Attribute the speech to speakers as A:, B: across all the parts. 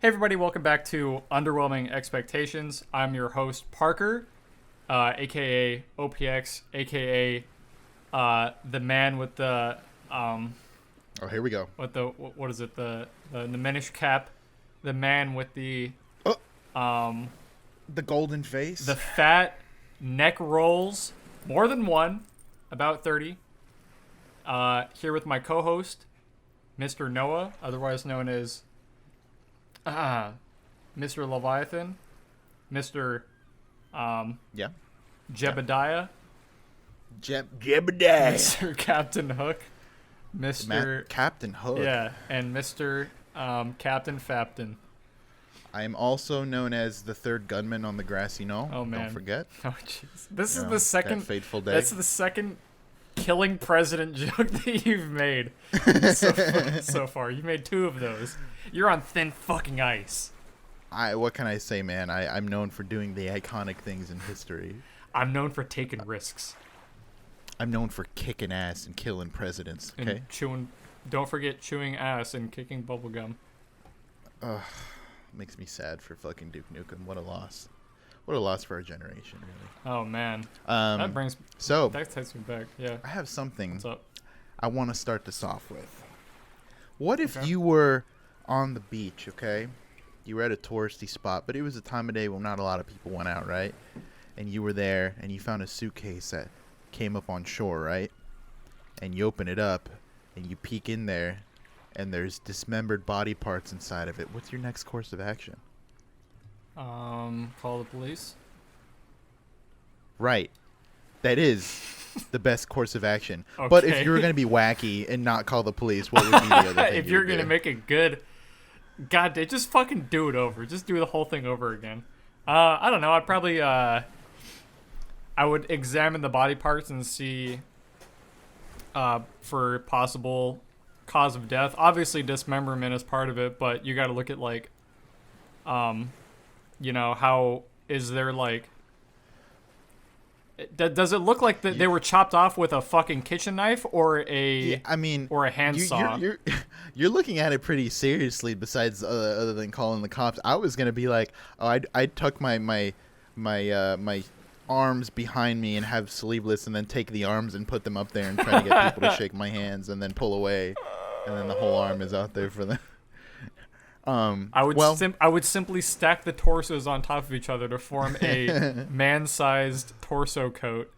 A: Hey everybody, welcome back to Underwhelming Expectations. I'm your host Parker, aka OPX, aka the man with the
B: Oh, here we go.
A: what is it, the Minish cap, the man with
B: Oh,
A: um
B: the golden face.
A: the fat neck rolls, more than one, about 30. Here with my co-host, Mr. Noah, otherwise known as Mr. Leviathan, Mr.
B: Yeah.
A: Jebediah,
B: Jebediah.
A: Mr. Captain Hook, Mr.
B: Captain Hook.
A: Yeah, and Mr. Captain Fapton.
B: I am also known as the third gunman on the grassy knoll.
A: Oh man,
B: Don't forget.
A: Oh jeez, this is
B: You know,
A: the second
B: that fateful day.
A: That's the second killing president joke that you've made so far. You made two of those. You're on thin fucking ice.
B: What can I say, man? I'm known for doing the iconic things in history.
A: I'm known for taking risks.
B: I'm known for kicking ass and killing presidents. Okay.
A: And chewing. Don't forget chewing ass and kicking bubblegum.
B: Makes me sad for fucking Duke Nukem. What a loss. What a loss for our generation, really.
A: Oh man, that takes me back. Yeah.
B: I have something
A: What's up?
B: I want to start this off with. What if
A: Okay.
B: you were on the beach, okay? You were at a touristy spot, but it was a time of day when not a lot of people went out, right? And you were there, and you found a suitcase that came up on shore, right? And you open it up, and you peek in there, and there's dismembered body parts inside of it. What's your next course of action?
A: Call the police.
B: Right. That is the best course of action. Okay. But if you were going to be wacky and not call the police, what would be the other thing?
A: If you're going to make it good, God, just fucking do it over. Just do the whole thing over again. I don't know. I'd probably, I would examine the body parts and see, for possible cause of death. Obviously, dismemberment is part of it, but you got to look at, like, how is there, like, does it look like that they were chopped off with a fucking kitchen knife or a handsaw?
B: You're looking at it pretty seriously. Besides, other than calling the cops, I was gonna be like, oh, I'd tuck my arms behind me and have sleeveless, and then take the arms and put them up there and try to get people to shake my hands, and then pull away, and then the whole arm is out there for them.
A: I would simply stack the torsos on top of each other to form a man-sized torso coat,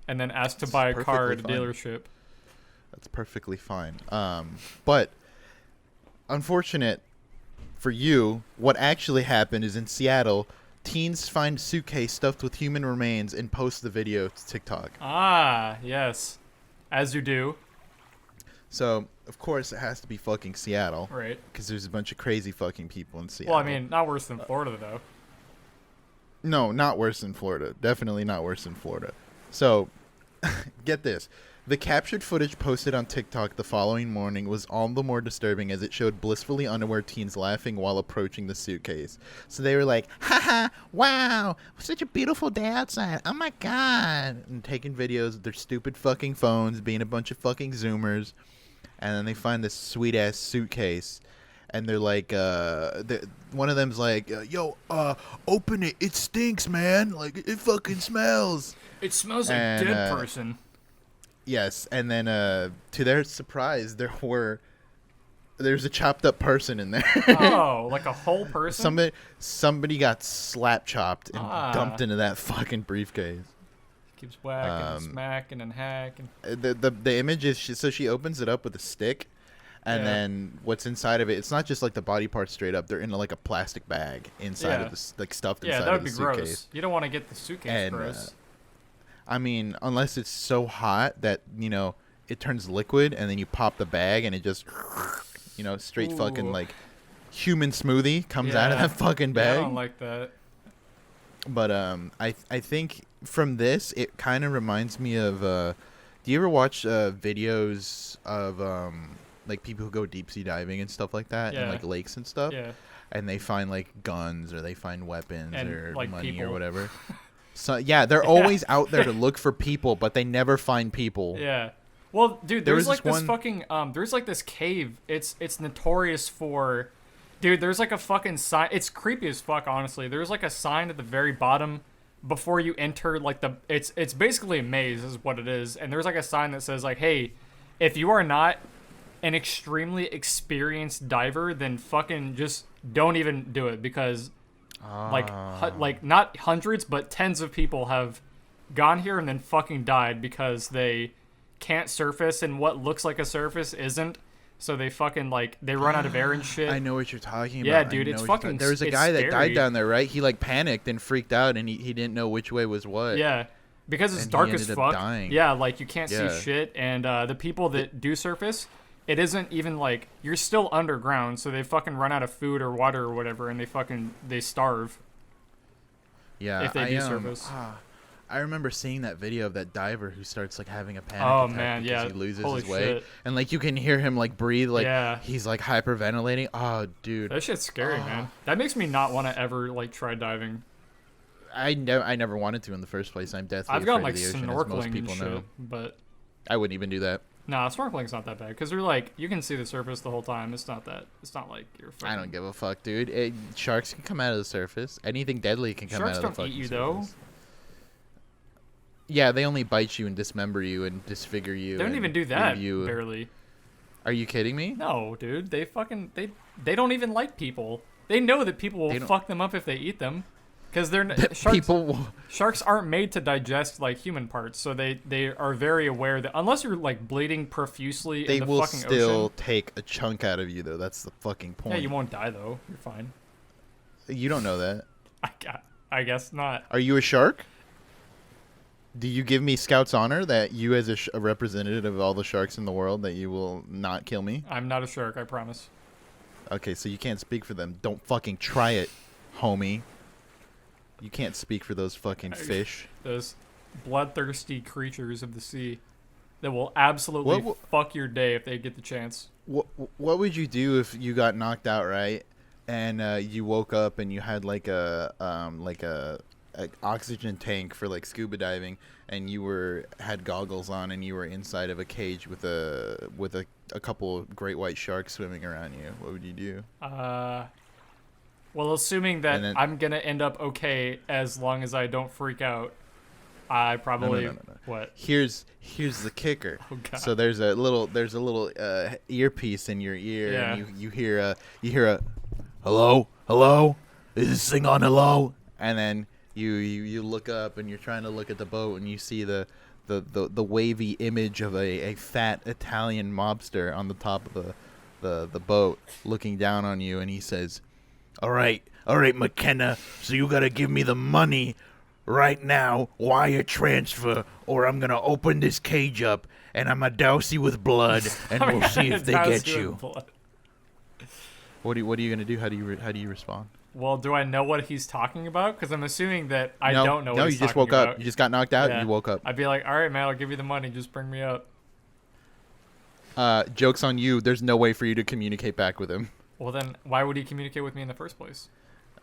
A: and then ask to buy a car at a dealership.
B: That's perfectly fine. But unfortunate for you, what actually happened is in Seattle, teens find suitcase stuffed with human remains and post the video to TikTok.
A: Ah, yes, as you do.
B: So, of course, it has to be fucking Seattle.
A: Right.
B: Because there's a bunch of crazy fucking people in Seattle.
A: Well, I mean, not worse than Florida, though.
B: No, not worse than Florida. Definitely not worse than Florida. So, get this. The captured footage posted on TikTok the following morning was all the more disturbing as it showed blissfully unaware teens laughing while approaching the suitcase. So they were like, haha, wow, such a beautiful day outside. Oh my God. And taking videos of their stupid fucking phones, being a bunch of fucking Zoomers. And then they find this sweet ass suitcase, and they're like, one of them's like, yo, open it. It stinks, man. Like, it fucking smells.
A: It smells like a dead person.
B: Yes, and then to their surprise, there's a chopped up person in there.
A: Oh, like a whole person?
B: Somebody got slap chopped and dumped into that fucking briefcase.
A: Keeps whacking and smacking and hacking.
B: The image is so she opens it up with a stick, and then what's inside of it? It's not just like the body parts straight up; they're in like a plastic bag inside of the like stuffed inside
A: that
B: of
A: would
B: the
A: be
B: suitcase.
A: gross. You don't want to get the suitcase gross.
B: I mean, unless it's so hot that it turns liquid, and then you pop the bag, and it just straight fucking like human smoothie comes out of that fucking bag.
A: I don't like that.
B: But I think from this it kind of reminds me of do you ever watch videos of like people who go deep sea diving and stuff like that in like lakes and stuff?
A: Yeah.
B: And they find like guns or they find weapons
A: and,
B: or
A: like,
B: money
A: people.
B: or whatever. So yeah, they're always out there to look for people, but they never find people.
A: Yeah. Well, dude, there's like this
B: fucking
A: there's like this cave. It's notorious for Dude, there's like a fucking sign. It's creepy as fuck, honestly. There's like a sign at the very bottom before you enter like the it's basically a maze is what it is. And there's like a sign that says like, "Hey, if you are not an extremely experienced diver, then fucking just don't even do it because like not hundreds but tens of people have gone here and then fucking died because they can't surface and what looks like a surface isn't. So they fucking like they run out of air and shit.
B: I know what you're talking about.
A: Yeah, dude, it's fucking.
B: There was a guy that died down there, right? He like panicked and freaked out, and he didn't know which way was what.
A: Yeah, because it's dark as fuck.
B: Dying.
A: Yeah, like you can't see shit, and the people that do surface, it isn't even like you're still underground, so they fucking run out of food or water or whatever, and they starve.
B: Yeah,
A: if they do surface.
B: I remember seeing that video of that diver who starts like having a panic attack because he loses his way, and like you can hear him like breathe, like he's like hyperventilating. Oh, dude,
A: that shit's scary, man. That makes me not want to ever like try diving.
B: I never wanted to in the first place. I'm deathly
A: I've gone
B: afraid
A: like
B: of the ocean,
A: snorkeling
B: as most people
A: and shit,
B: know.
A: but
B: I wouldn't even do that.
A: Nah, snorkeling's not that bad because you're like you can see the surface the whole time. It's not like you're. Fucking...
B: I don't give a fuck, dude. Sharks can come out of the surface. Anything deadly can come out of the fucking surface.
A: Sharks don't eat you though.
B: Yeah, they only bite you and dismember you and disfigure you.
A: They don't even do that. Barely.
B: Are you kidding me?
A: No, dude. They fucking they don't even like people. They know that people will fuck them up if they eat them, because they're sharks aren't made to digest like human parts. So they are very aware that unless you're like bleeding profusely in the fucking ocean,
B: they will still take a chunk out of you though. That's the fucking point.
A: Yeah, you won't die though. You're fine.
B: You don't know that.
A: I guess not.
B: Are you a shark? Do you give me Scout's honor that you, as a representative of all the sharks in the world, that you will not kill me?
A: I'm not a shark, I promise.
B: Okay, so you can't speak for them. Don't fucking try it, homie. You can't speak for those fucking fish.
A: Those bloodthirsty creatures of the sea that will absolutely fuck your day if they get the chance.
B: What would you do if you got knocked out, right? And you woke up and you had like a oxygen tank for like scuba diving, and you had goggles on, and you were inside of a cage with a couple of great white sharks swimming around you. What would you do?
A: Well, assuming that I'm gonna end up okay as long as I don't freak out, I probably
B: no.
A: What?
B: Here's the kicker.
A: Oh, God.
B: So there's a little earpiece in your ear, and you hear a hello, is this thing on hello? And then you look up and you're trying to look at the boat, and you see the wavy image of a fat Italian mobster on the top of the boat looking down on you, and he says, all right, McKenna, so you gotta give me the money right now, wire transfer, or I'm gonna open this cage up and I'm gonna douse you with blood, and we'll see if they get you. What are you gonna do? How do you respond?
A: Well, do I know what he's talking about? Because I'm assuming that I don't know what he's talking about. No,
B: you just woke up. You just got knocked out and you woke up.
A: I'd be like, all right, man, I'll give you the money. Just bring me up.
B: Joke's on you. There's no way for you to communicate back with him.
A: Well, then why would he communicate with me in the first place?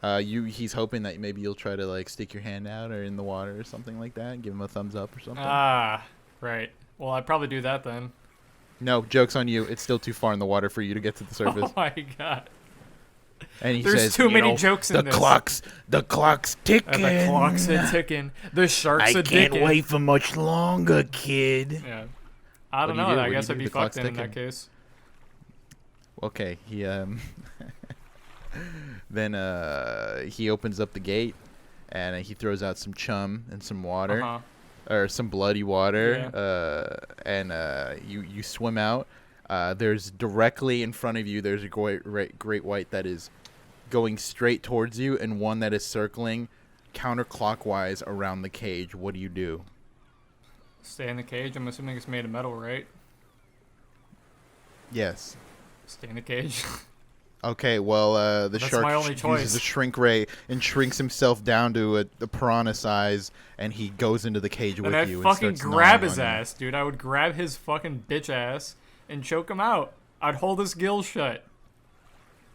B: He's hoping that maybe you'll try to like stick your hand out or in the water or something like that and give him a thumbs up or something.
A: Ah, right. Well, I'd probably do that then.
B: No, joke's on you. It's still too far in the water for you to get to the surface.
A: Oh my God.
B: And he
A: There's
B: says,
A: too many jokes in this.
B: The clock's ticking.
A: The clock's ticking. The shark's
B: I can't wait for much longer, kid.
A: Yeah. I don't know. I guess I'd be fucked in that case.
B: Okay. He then he opens up the gate, and he throws out some chum and some water, or some bloody water, and you swim out. There's directly in front of you, there's a great white that is going straight towards you, and one that is circling counterclockwise around the cage. What do you do?
A: Stay in the cage. I'm assuming it's made of metal, right?
B: Yes.
A: Stay in the cage.
B: Okay, well, the shark uses a shrink ray and shrinks himself down to a piranha size, and he goes into the cage with you.
A: And I'd fucking grab his ass, dude. I would grab his fucking bitch ass and choke him out. I'd hold his gills shut.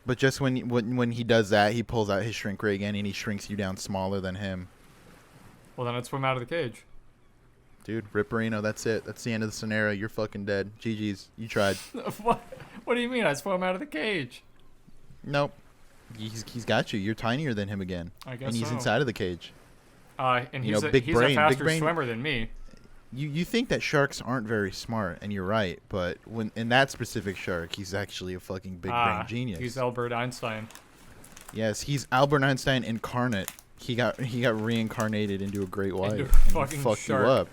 B: But just when he does that, he pulls out his shrink ray again, and he shrinks you down smaller than him.
A: Well, then I'd swim out of the cage.
B: Dude, Ripperino, that's it. That's the end of the scenario. You're fucking dead. GG's. You tried.
A: What do you mean? I'd swim out of the cage.
B: Nope. He's got you. You're tinier than him again,
A: I guess
B: and he's
A: so.
B: inside of the cage.
A: And
B: You
A: he's
B: know,
A: a,
B: big
A: he's
B: brain,
A: a
B: big
A: faster
B: brain.
A: swimmer than me.
B: You think that sharks aren't very smart, and you're right. But when in that specific shark, he's actually a fucking big brain genius.
A: He's Albert Einstein.
B: Yes, he's Albert Einstein incarnate. He got reincarnated into a great white,
A: Into a
B: and he
A: fucking
B: fucked
A: shark.
B: you up.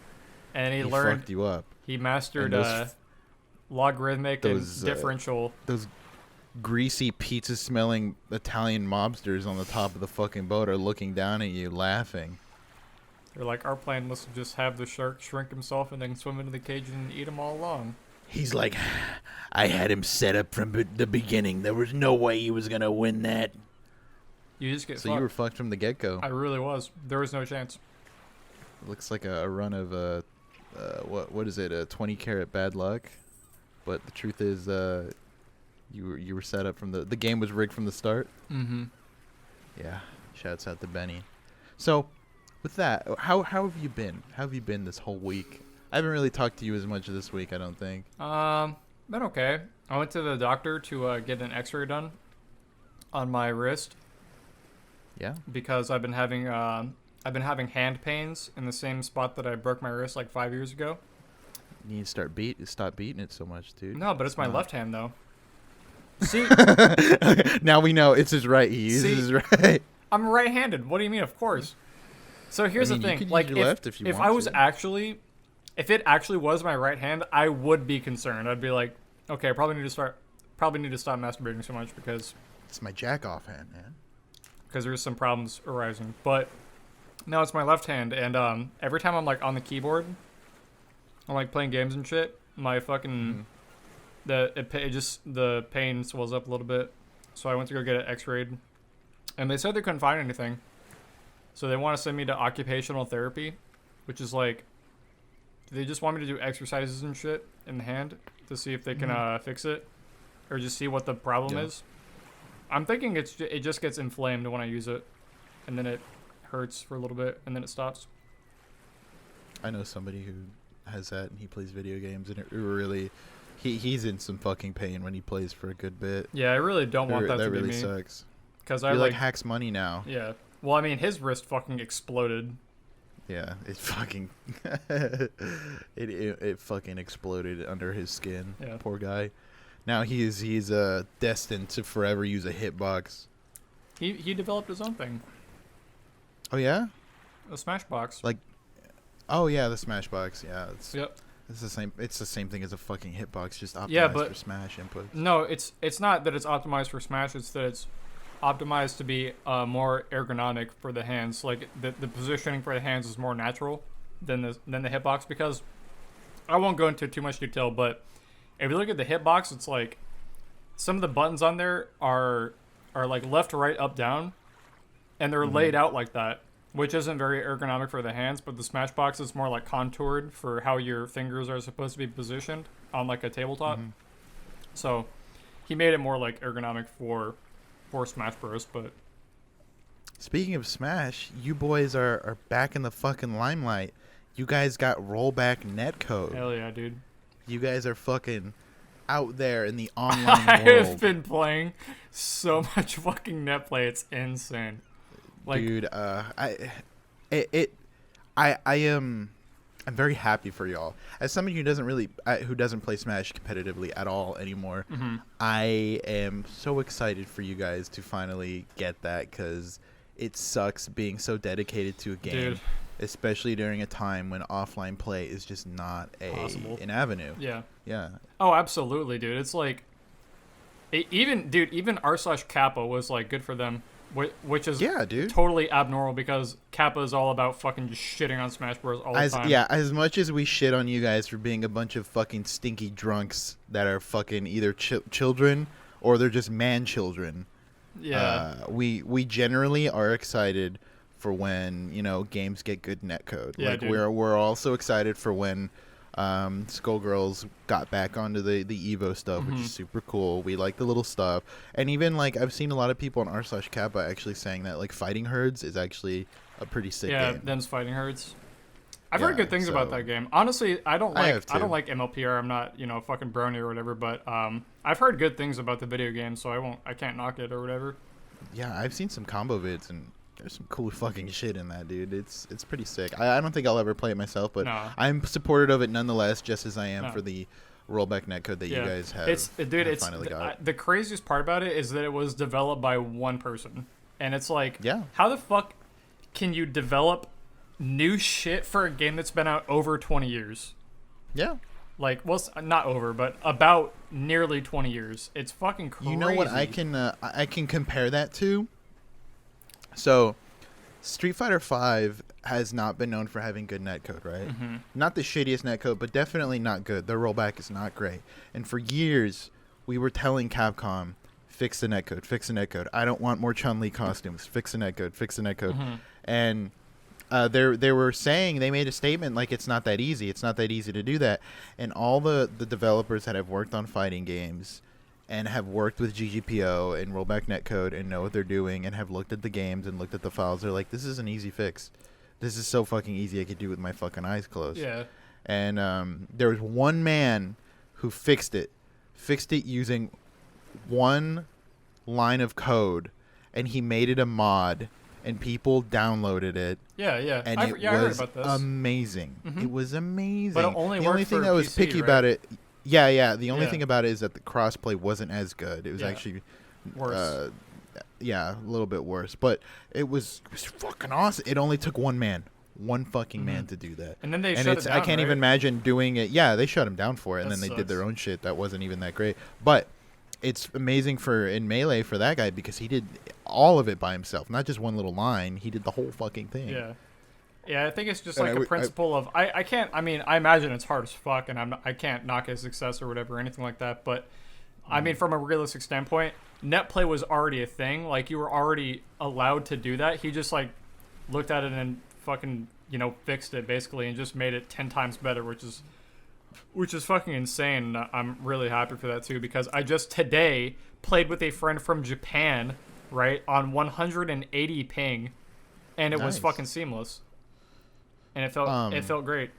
A: And he
B: fucked
A: learned.
B: you up.
A: He mastered
B: And those
A: logarithmic
B: those,
A: and differential.
B: Those greasy pizza-smelling Italian mobsters on the top of the fucking boat are looking down at you, laughing.
A: They're like, our plan was to just have the shark shrink himself and then swim into the cage and eat him all along.
C: He's like, I had him set up from the beginning. There was no way he was gonna win that.
A: You just get
B: So
A: fucked.
B: you were fucked from the get-go.
A: I really was. There was no chance.
B: Looks like a run of what is it? A 20-carat bad luck. But the truth is, you were set up from the game was rigged from the start.
A: Mm-hmm.
B: Yeah. Shouts out to Benny. So, with that, how have you been? How have you been this whole week? I haven't really talked to you as much this week, I don't think.
A: Been okay. I went to the doctor to get an X-ray done on my wrist
B: Yeah.
A: because I've been having hand pains in the same spot that I broke my wrist like 5 years ago.
B: You need to stop beating it so much, dude.
A: No, but it's my
B: not.
A: left hand though. See,
B: Now we know it's his right. He uses his right.
A: I'm right-handed. What do you mean? Of course. So here's
B: I mean,
A: the
B: you
A: thing.
B: could use
A: Like,
B: your left if you
A: if
B: want
A: I was
B: to.
A: actually, if it actually was my right hand, I would be concerned. I'd be like, okay, I probably need to stop masturbating so much because
B: It's my jack off hand, man.
A: there's some problems arising. But no, it's my left hand, and every time I'm like on the keyboard, I'm like playing games and shit. My fucking the pain swells up a little bit. So I went to go get it X-rayed, and they said they couldn't find anything. So they want to send me to occupational therapy, which is like, they just want me to do exercises and shit in the hand to see if they can fix it, or just see what the problem is. I'm thinking it just gets inflamed when I use it, and then it hurts for a little bit, and then it stops.
B: I know somebody who has that, and he plays video games, and it really, he's in some fucking pain when he plays for a good bit.
A: Yeah, I really don't want that to be
B: really
A: me.
B: sucks.
A: Because
B: He
A: I
B: like hacks money now.
A: Yeah. Well, I mean, his wrist fucking exploded.
B: Yeah, it fucking it fucking exploded under his skin.
A: Yeah.
B: Poor guy. Now he's destined to forever use a hitbox.
A: He developed his own thing,
B: Oh yeah?
A: a Smashbox.
B: Like oh yeah, the Smashbox. Yeah,
A: Yep.
B: it's the same. It's the same thing as a fucking hitbox, just optimized
A: Yeah, but-
B: for Smash inputs.
A: No, it's not that it's optimized for Smash. It's that it's optimized to be more ergonomic for the hands. Like the positioning for the hands is more natural than the hitbox, because I won't go into too much detail, but if you look at the hitbox, it's like some of the buttons on there are like left, right, up, down, and they're laid out like that, which isn't very ergonomic for the hands. But the Smashbox is more like contoured for how your fingers are supposed to be positioned on like a tabletop. So he made it more like ergonomic for Smash Bros. But
B: Speaking of Smash, you boys are back in the fucking limelight. You guys got rollback netcode.
A: hell yeah, dude.
B: You guys are fucking out there in the online
A: I
B: world.
A: have been playing so much fucking net play. It's insane. Like,
B: Dude, I'm very happy for y'all. As somebody who doesn't play Smash competitively at all anymore, I am so excited for you guys to finally get that, because it sucks being so dedicated to a game,
A: Dude.
B: especially during a time when offline play is just not
A: Possible.
B: an avenue.
A: yeah.
B: Yeah.
A: Oh, absolutely, dude. It's like, even r/Kappa was like good for them, which is
B: Yeah, dude.
A: totally abnormal, because Kappa is all about fucking just shitting on Smash Bros. All the time.
B: Yeah, as much as we shit on you guys for being a bunch of fucking stinky drunks that are fucking either children or they're just man children.
A: Yeah.
B: We generally are excited for when, games get good netcode.
A: Yeah,
B: like
A: dude.
B: we're also excited for when Skullgirls got back onto the Evo stuff, which is super cool. We like the little stuff. And even like I've seen a lot of people on r/Kappa actually saying that like Fighting Herds is actually a pretty sick
A: Yeah,
B: game.
A: them's Fighting Herds. I've heard
B: Yeah,
A: good things about
B: so-
A: that game. Honestly, I don't
B: have too.
A: like MLPR. I'm not, fucking brony or whatever, but I've heard good things about the video game, so I can't knock it or whatever.
B: Yeah, I've seen some combo vids, and there's some cool fucking shit in that, dude. It's pretty sick. I don't think I'll ever play it myself, but
A: No.
B: I'm supportive of it nonetheless, just as I am
A: No.
B: for the rollback netcode that you guys have.
A: It's
B: finally got.
A: the craziest part about it is that it was developed by one person, and it's like,
B: Yeah.
A: how the fuck can you develop new shit for a game that's been out over 20 years?
B: Yeah.
A: Like, well, not over, but about nearly 20 years. It's fucking crazy.
B: You know what I can compare that to? So, Street Fighter V has not been known for having good netcode, right?
A: Mm-hmm.
B: Not the shittiest netcode, but definitely not good. The rollback is not great. And for years, we were telling Capcom, fix the netcode, fix the netcode. I don't want more Chun-Li costumes. Fix the netcode, fix the netcode.
A: Mm-hmm.
B: And they were saying, they made a statement like it's not that easy. It's not that easy to do that. And all the developers that have worked on fighting games and have worked with GGPO and rollback netcode and know what they're doing and have looked at the games and looked at the files, they're like, this is an easy fix. This is so fucking easy, I could do it with my fucking eyes closed.
A: Yeah.
B: And there was one man who fixed it using one line of code, and he made it a mod, and people downloaded it.
A: Yeah, yeah.
B: And
A: I heard
B: was
A: about this.
B: amazing.
A: Mhm.
B: It was amazing.
A: But it only
B: the only
A: worked
B: thing
A: for
B: that was
A: PC,
B: picky
A: right?
B: about it, yeah. The only
A: Yeah.
B: thing about it is that the crossplay wasn't as good. It was
A: Yeah.
B: actually
A: Worse.
B: yeah, a little bit worse. But it was fucking awesome. It only took one fucking man
A: Mhm.
B: to do that.
A: And then they
B: And
A: shut it
B: it's
A: down,
B: I can't
A: right?
B: even imagine doing it. Yeah, they shut him down for it, and
A: That
B: then they did their
A: sucks.
B: own shit that wasn't even that great. But it's amazing for in Melee for that guy because he did all of it by himself, not just one little line. He did the whole fucking thing.
A: Yeah. Yeah, I think it's just
B: And
A: like
B: I
A: a
B: would-
A: principle of I can't. I mean, I imagine it's hard as fuck, and I can't knock his success or whatever or anything like that. But I mean, from a realistic standpoint, net play was already a thing. Like you were already allowed to do that. He just like looked at it and fucking fixed it basically and just made it 10 times better, which is fucking insane. I'm really happy for that too because I just today played with a friend from Japan, right, on 180 ping, and it was
B: Nice.
A: fucking seamless. And it felt great.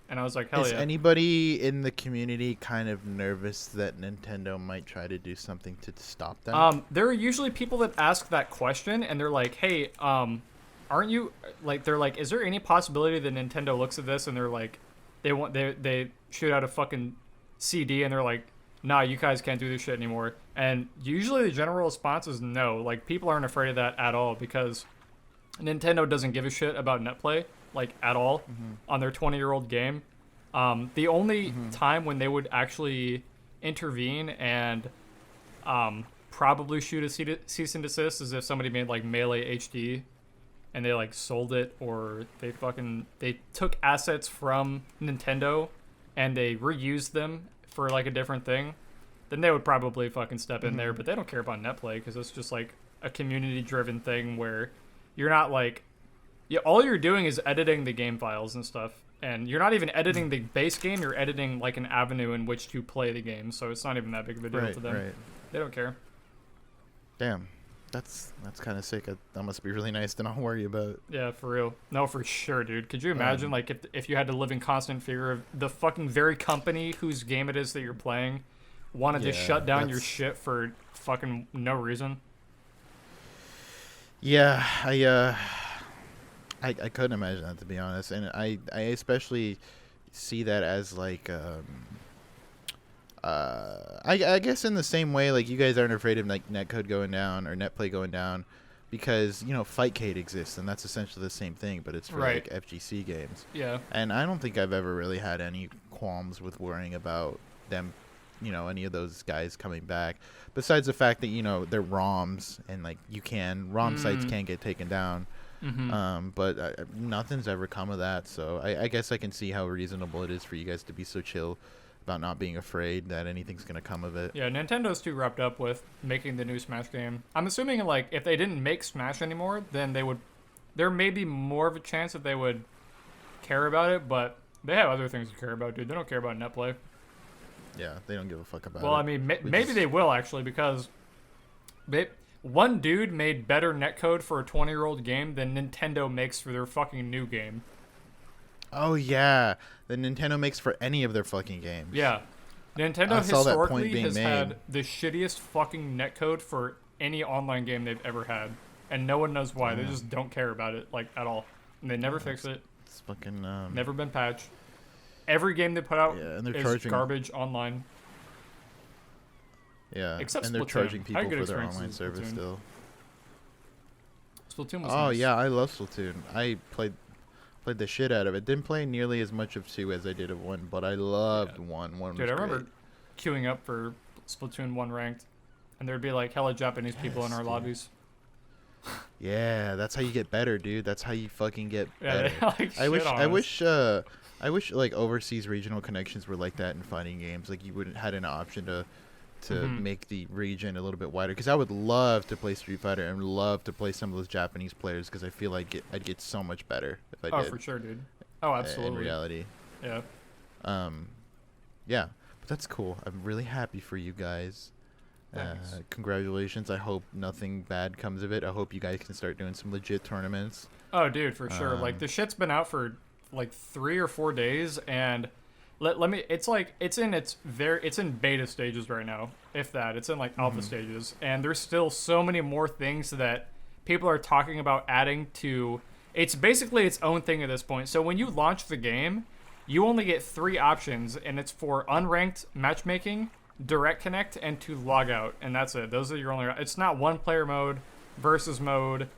A: And I was like, hell
B: Is
A: yeah.
B: anybody in the community kind of nervous that Nintendo might try to do something to stop that?
A: There are usually people that ask that question and they're like, hey, aren't you like, they're like, is there any possibility that Nintendo looks at this and they're like, they shoot out a fucking CD and they're like, nah, you guys can't do this shit anymore. And usually the general response is no. Like, people aren't afraid of that at all because Nintendo doesn't give a shit about net play, like, at all on their 20-year-old game. The only time when they would actually intervene and probably shoot a cease and desist is if somebody made, like, Melee HD and they, like, sold it, or they took assets from Nintendo and they reused them for, like, a different thing. Then they would probably fucking step in there, but they don't care about net play because it's just, like, a community-driven thing where you're not, like... Yeah, all you're doing is editing the game files and stuff. And you're not even editing the base game, you're editing, like, an avenue in which to play the game. So it's not even that big of a deal to them.
B: Right.
A: They don't care.
B: Damn. That's kind of sick. That must be really nice to not worry about.
A: Yeah, for real. No, for sure, dude. Could you imagine, like, if you had to live in constant fear of the fucking very company whose game it is that you're playing wanted to
B: Yeah,
A: shut down your
B: that's-
A: shit for fucking no reason?
B: Yeah, I couldn't imagine that, to be honest, and I especially see that as like I guess in the same way, like, you guys aren't afraid of, like, netcode going down or netplay going down because Fightcade exists, and that's essentially the same thing, but it's for
A: Right.
B: like FGC games.
A: Yeah.
B: And I don't think I've ever really had any qualms with worrying about them, any of those guys coming back. Besides the fact that, they're ROMs and, like, ROM sites can get taken down. But nothing's ever come of that. So I guess I can see how reasonable it is for you guys to be so chill about not being afraid that anything's going to come of it.
A: Yeah, Nintendo's too wrapped up with making the new Smash game. I'm assuming, like, if they didn't make Smash anymore, then there may be more of a chance that they would care about it, but they have other things to care about, dude. They don't care about net play.
B: Yeah, they don't give a fuck about
A: Well,
B: it.
A: I mean,
B: Which
A: maybe
B: is-
A: they will, actually, because one dude made better netcode for a 20-year-old game than Nintendo makes for their fucking new game.
B: Oh, yeah. The Nintendo makes for any of their fucking games.
A: Yeah. Nintendo
B: I saw that point
A: historically
B: being
A: has
B: made.
A: had the shittiest fucking netcode for any online game they've ever had, and no one knows why. They
B: Yeah.
A: just don't care about it like at all, and they never fix it.
B: It's fucking
A: Never been patched. Every game they put out
B: Yeah, and they're
A: is
B: charging
A: garbage online.
B: Yeah,
A: Except
B: and they're
A: Splatoon.
B: charging
A: I had
B: people
A: good
B: for their
A: experiences
B: online
A: with
B: service
A: Splatoon.
B: still.
A: Splatoon was
B: Oh
A: nice.
B: yeah, I love Splatoon. I played the shit out of it. Didn't play nearly as much of 2 as I did of 1, but I loved 1. 1
A: Dude,
B: was
A: I remember
B: great.
A: queuing up for Splatoon 1 ranked, and there'd be like hella Japanese people in
B: Yes,
A: our
B: dude.
A: lobbies.
B: Yeah, that's how you get better, dude. That's how you fucking get
A: Yeah,
B: better.
A: they like
B: I wish
A: shit on
B: I
A: us.
B: wish I wish like overseas regional connections were like that in fighting games. Like you would had an option to
A: Mhm.
B: make the region a little bit wider, because I would love to play Street Fighter and love to play some of those Japanese players, because I feel like I'd get so much better if I
A: Oh,
B: did
A: for sure, dude. Oh,
B: in
A: absolutely.
B: reality.
A: Yeah.
B: Yeah, but that's cool. I'm really happy for you guys.
A: Thanks.
B: Congratulations. I hope nothing bad comes of it. I hope you guys can start doing some legit tournaments.
A: Oh, dude, for sure. Like
B: Um,
A: the shit's been out for like 3 or 4 days, and let me. It's like it's in beta stages right now, if that. It's in like alpha stages, and there's still so many more things that people are talking about adding to. It's basically its own thing at this point. So when you launch the game, you only get 3 options, and it's for unranked matchmaking, direct connect, and to log out, and that's it. Those are your only. It's not one player mode, versus mode,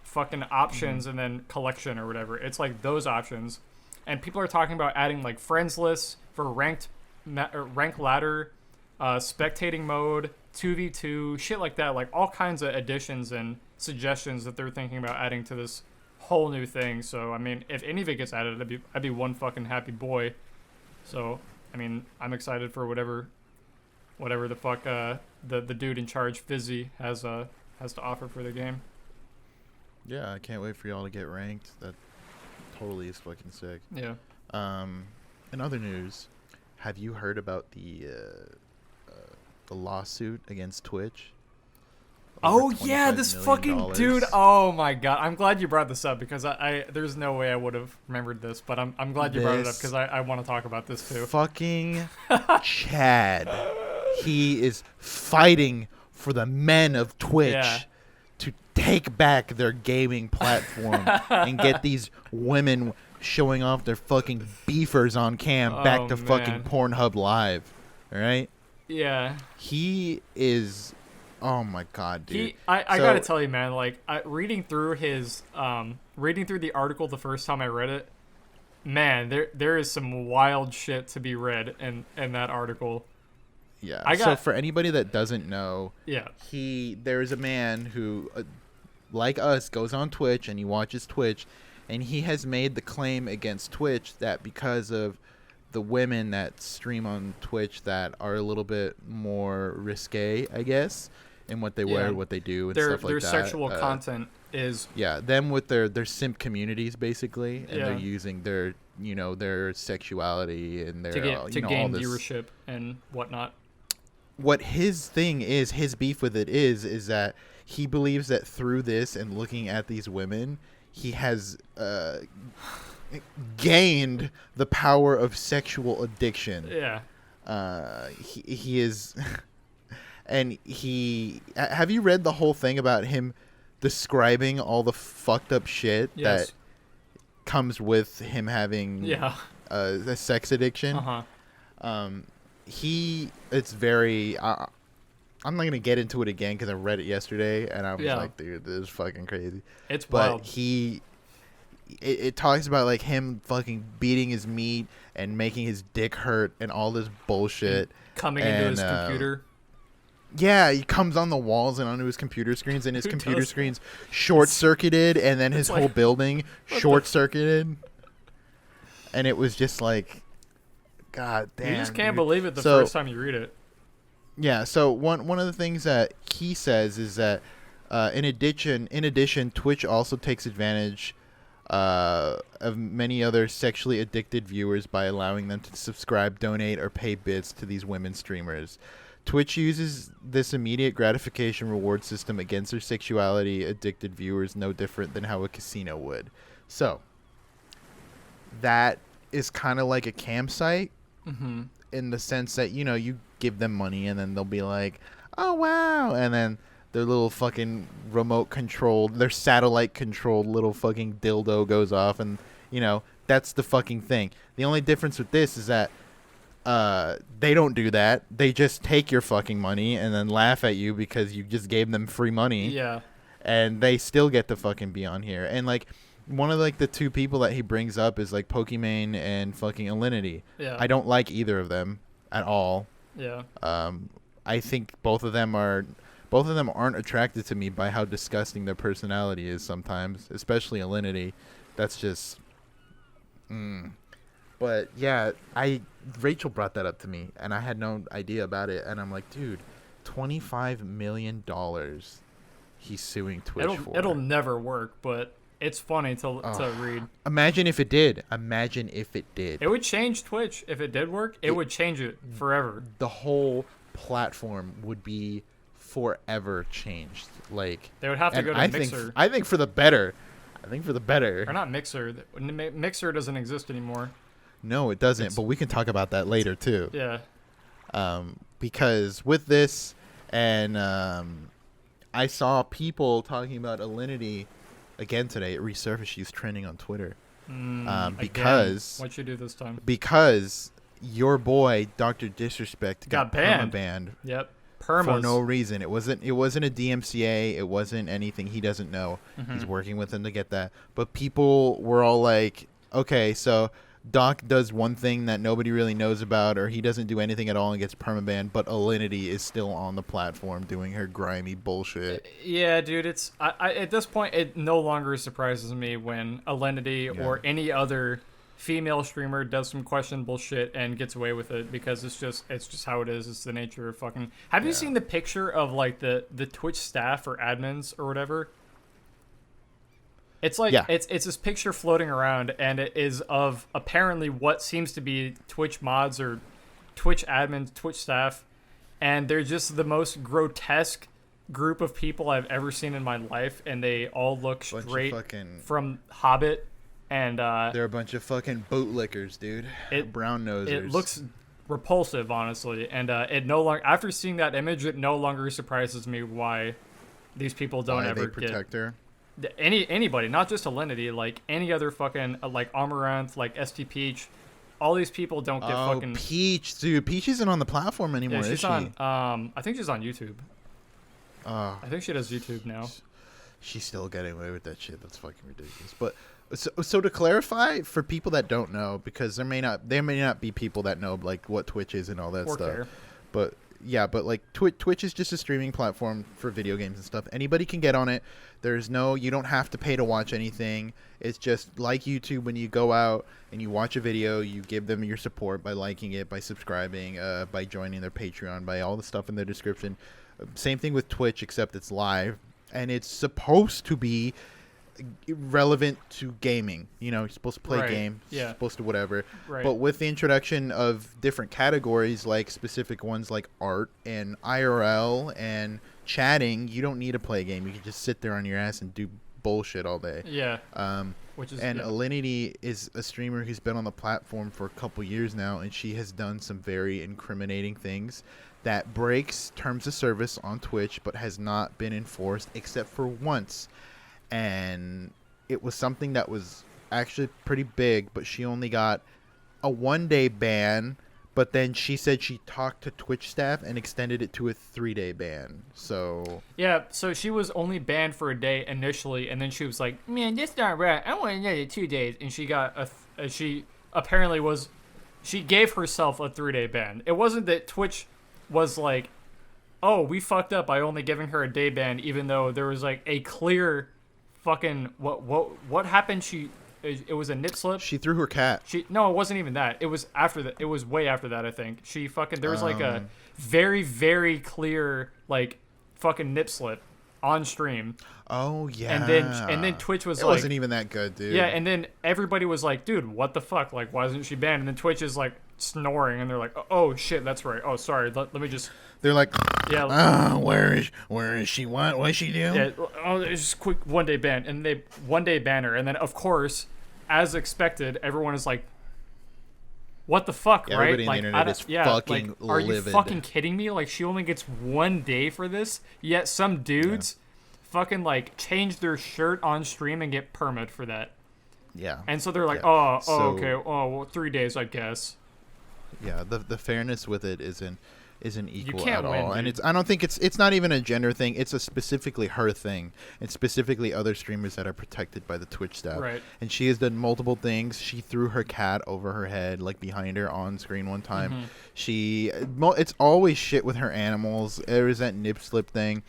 A: fucking options, and then collection or whatever. It's like those options, and people are talking about adding like friends lists for rank ladder, spectating mode, 2v2, shit like that. Like all kinds of additions and suggestions that they're thinking about adding to this whole new thing. So I mean, if any of it gets added, I'd be one fucking happy boy. So I mean, I'm excited for whatever the fuck the dude in charge, Fizzy, has to offer for the game.
B: Yeah, I can't wait for y'all to get ranked. That totally is fucking sick.
A: Yeah.
B: In other news, have you heard about the lawsuit against Twitch?
A: Oh
B: Over
A: yeah,
B: $25
A: this
B: million
A: fucking dude. Oh my god, I'm glad you brought this up, because I there's no way I would have remembered this, but I'm glad you brought it up,
B: This
A: because I want to talk about this too.
B: Fucking Chad. He is fighting for the men of Twitch
A: Yeah.
B: to take back their gaming platform and get these women showing off their fucking beefers on cam
A: Oh,
B: back to fucking
A: man.
B: Pornhub Live. All right?
A: Yeah.
B: He is. Oh my god, dude.
A: I
B: So-
A: gotta tell you, man. Like reading through the article the first time I read it, man, there is some wild shit to be read in that article.
B: Yeah.
A: I
B: So
A: got-
B: for anybody that doesn't know,
A: Yeah.
B: there is a man who, like us, goes on Twitch and he watches Twitch, and he has made the claim against Twitch that because of the women that stream on Twitch that are a little bit more risque, I guess, in what they wear,
A: Yeah.
B: what they do, and
A: Their
B: stuff like that.
A: sexual content is
B: Yeah, them with their simp communities basically, and they're
A: Yeah.
B: using their sexuality and their
A: to get
B: all
A: gain
B: this.
A: viewership and whatnot.
B: What his thing is, his beef with it is that he believes that through this and looking at these women, he has gained the power of sexual addiction.
A: Yeah.
B: He is, and have you read the whole thing about him describing all the fucked up shit
A: Yes.
B: that comes with him having
A: Yeah.
B: a sex addiction?
A: Uh-huh.
B: It's very I'm not gonna get into it again because I read it yesterday and I was
A: Yeah.
B: like, dude, this is fucking crazy.
A: It's
B: But
A: wild.
B: it talks about like him fucking beating his meat and making his dick hurt and all this bullshit.
A: Coming into his
B: and,
A: computer.
B: Yeah, he comes on the walls and onto his computer screens, and his
A: Who
B: computer
A: does
B: screens short circuited, and then his
A: like,
B: whole building short circuited. And it was just like, God damn.
A: You just can't
B: dude.
A: believe it the
B: So-
A: first time you read it.
B: Yeah, so one of the things that he says is that in addition, Twitch also takes advantage of many other sexually addicted viewers by allowing them to subscribe, donate, or pay bits to these women streamers. Twitch uses this immediate gratification reward system against their sexuality addicted viewers, no different than how a casino would. So that is kind of like a campsite. In the sense that, you give them money and then they'll be like, oh, wow. And then their little fucking remote controlled, their satellite controlled little fucking dildo goes off, and that's the fucking thing. The only difference with this is that they don't do that. They just take your fucking money and then laugh at you because you just gave them free money.
A: Yeah.
B: And they still get to fucking be on here. And like one of like the two people that he brings up is like Pokimane and fucking Alinity.
A: Yeah.
B: I don't like either of them at all.
A: Yeah.
B: I think both of them aren't attracted to me by how disgusting their personality is sometimes, especially Alinity. That's just But yeah, Rachel brought that up to me and I had no idea about it, and I'm like, dude, $25 million he's suing Twitch for.
A: It'll never work, but it's funny to read.
B: Imagine if it did.
A: It would change Twitch if it did work. It would change it forever.
B: The whole platform would be forever changed. Like
A: they would have to go to Mixer.
B: I think for the better. Or
A: not Mixer. Mixer doesn't exist anymore.
B: No, it doesn't. But we can talk about that later too.
A: Yeah.
B: Because with this, and I saw people talking about Alinity again today. It resurfaced. She's trending on Twitter. Because
A: what'd you do this time?
B: Because your boy Dr. Disrespect got banned.
A: Yep.
B: For no reason. It wasn't a DMCA. It wasn't anything he doesn't know.
A: Mm-hmm.
B: He's working with him to get that. But people were all like, okay, so Doc does one thing that nobody really knows about, or he doesn't do anything at all and gets permabanned, but Alinity is still on the platform doing her grimy bullshit.
A: Yeah, dude, it's I at this point it no longer surprises me when Alinity or any other female streamer does some questionable shit and gets away with it, because it's just how it is. It's the nature of fucking. Have you seen the picture of like the Twitch staff or admins or whatever? It's like it's this picture floating around, and it is of apparently what seems to be Twitch mods or Twitch admins, Twitch staff, and they're just the most grotesque group of people I've ever seen in my life, and they all look straight from Hobbit, and
B: they're a bunch of fucking bootlickers, dude. Brown nosers.
A: It looks repulsive, honestly, and it no longer, after seeing that image, it no longer surprises me why these people don't ever
B: protect her.
A: Anybody, not just Alinity, like any other fucking like Amaranth, like ST Peach, all these people don't get fucking.
B: Peach, dude, Peach isn't on the platform anymore.
A: Yeah, she's
B: is she?
A: on. I think she's on YouTube. I think she does YouTube now.
B: She's still getting away with that shit. That's fucking ridiculous. But so to clarify for people that don't know, because there may not be people that know like what Twitch is and all that stuff.
A: Care.
B: But yeah, but like Twitch is just a streaming platform for video games and stuff. Anybody can get on it. You don't have to pay to watch anything. It's just like YouTube. When you go out and you watch a video, you give them your support by liking it, by subscribing, by joining their Patreon, by all the stuff in their description. Same thing with Twitch, except it's live, and it's supposed to be relevant to gaming. You're supposed to play games, supposed to whatever.
A: Right.
B: But with the introduction of different categories, like specific ones like art and IRL and chatting, you don't need to play a game. You can just sit there on your ass and do bullshit all day.
A: Yeah.
B: Alinity is a streamer who's been on the platform for a couple years now, and she has done some very incriminating things that breaks terms of service on Twitch, but has not been enforced except for once. And it was something that was actually pretty big, but she only got a 1-day ban, but then she said she talked to Twitch staff and extended it to a 3-day ban. So
A: she was only banned for a day initially, and then she was like, man, that's not right, I want another 2 days, and she got she gave herself a 3-day ban. It wasn't that Twitch was like, oh, we fucked up by only giving her a day ban, even though there was like a clear fucking what happened. It was a nip slip.
B: She threw her cat.
A: No, it wasn't even that. It was after that. It was way after that, I think. There was like a very, very clear like fucking nip slip on stream.
B: Oh yeah.
A: And then Twitch was
B: it wasn't even that good, dude.
A: Yeah, and then everybody was like, dude, what the fuck? Like, why isn't she banned? And then Twitch is like snoring, and they're like, oh shit, that's right. Oh, sorry. Let me just.
B: They're like,
C: where is she? What's she doing?
A: Yeah. Oh, it's just quick 1-day ban, and they 1-day ban her, and then of course, as expected, everyone is like, what the fuck, right?
B: Everybody
A: Like,
B: on the internet is fucking
A: are you
B: livid.
A: fucking kidding me? Like, she only gets 1 day for this, yet some dudes fucking like change their shirt on stream and get permit for that.
B: Yeah.
A: And so they're like,
B: Yeah.
A: okay, well, 3 days, I guess.
B: Yeah, the fairness with it isn't equal
A: can't
B: at
A: win,
B: all, and
A: dude.
B: I don't think it's not even a gender thing. It's a specifically her thing, and specifically other streamers that are protected by the Twitch staff.
A: Right.
B: And she has done multiple things. She threw her cat over her head, like behind her on screen one time. It's always shit with her animals. There was that nip slip thing.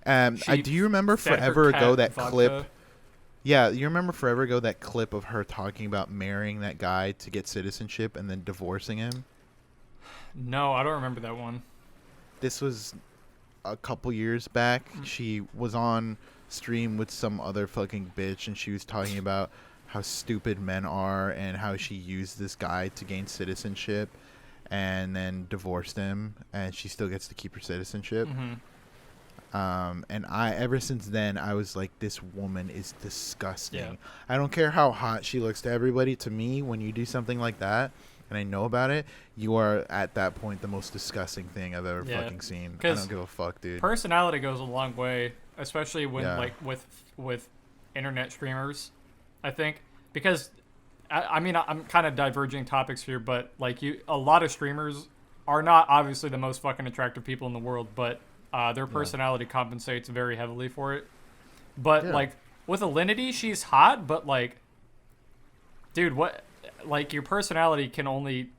A: She
B: Do you remember
A: fed her
B: forever
A: cat
B: ago that
A: vodka.
B: clip? Yeah, you remember forever ago that clip of her talking about marrying that guy to get citizenship and then divorcing him?
A: No, I don't remember that one.
B: This was a couple years back. She was on stream with some other fucking bitch, and she was talking about how stupid men are and how she used this guy to gain citizenship and then divorced him, and she still gets to keep her citizenship. And ever since then, I was like, this woman is disgusting.
A: Yeah.
B: I don't care how hot she looks to everybody. To me, when you do something like that, and I know about it, you are at that point the most disgusting thing I've ever fucking seen. I
A: 'Cause
B: don't give a fuck, dude.
A: Personality goes a long way, especially when
B: Yeah.
A: like with internet streamers, I think, because I mean I'm kind of diverging topics here, but like a lot of streamers are not obviously the most fucking attractive people in the world, but their personality compensates very heavily for it. But like with Alinity, she's hot, but like, dude, what? Like, your personality can only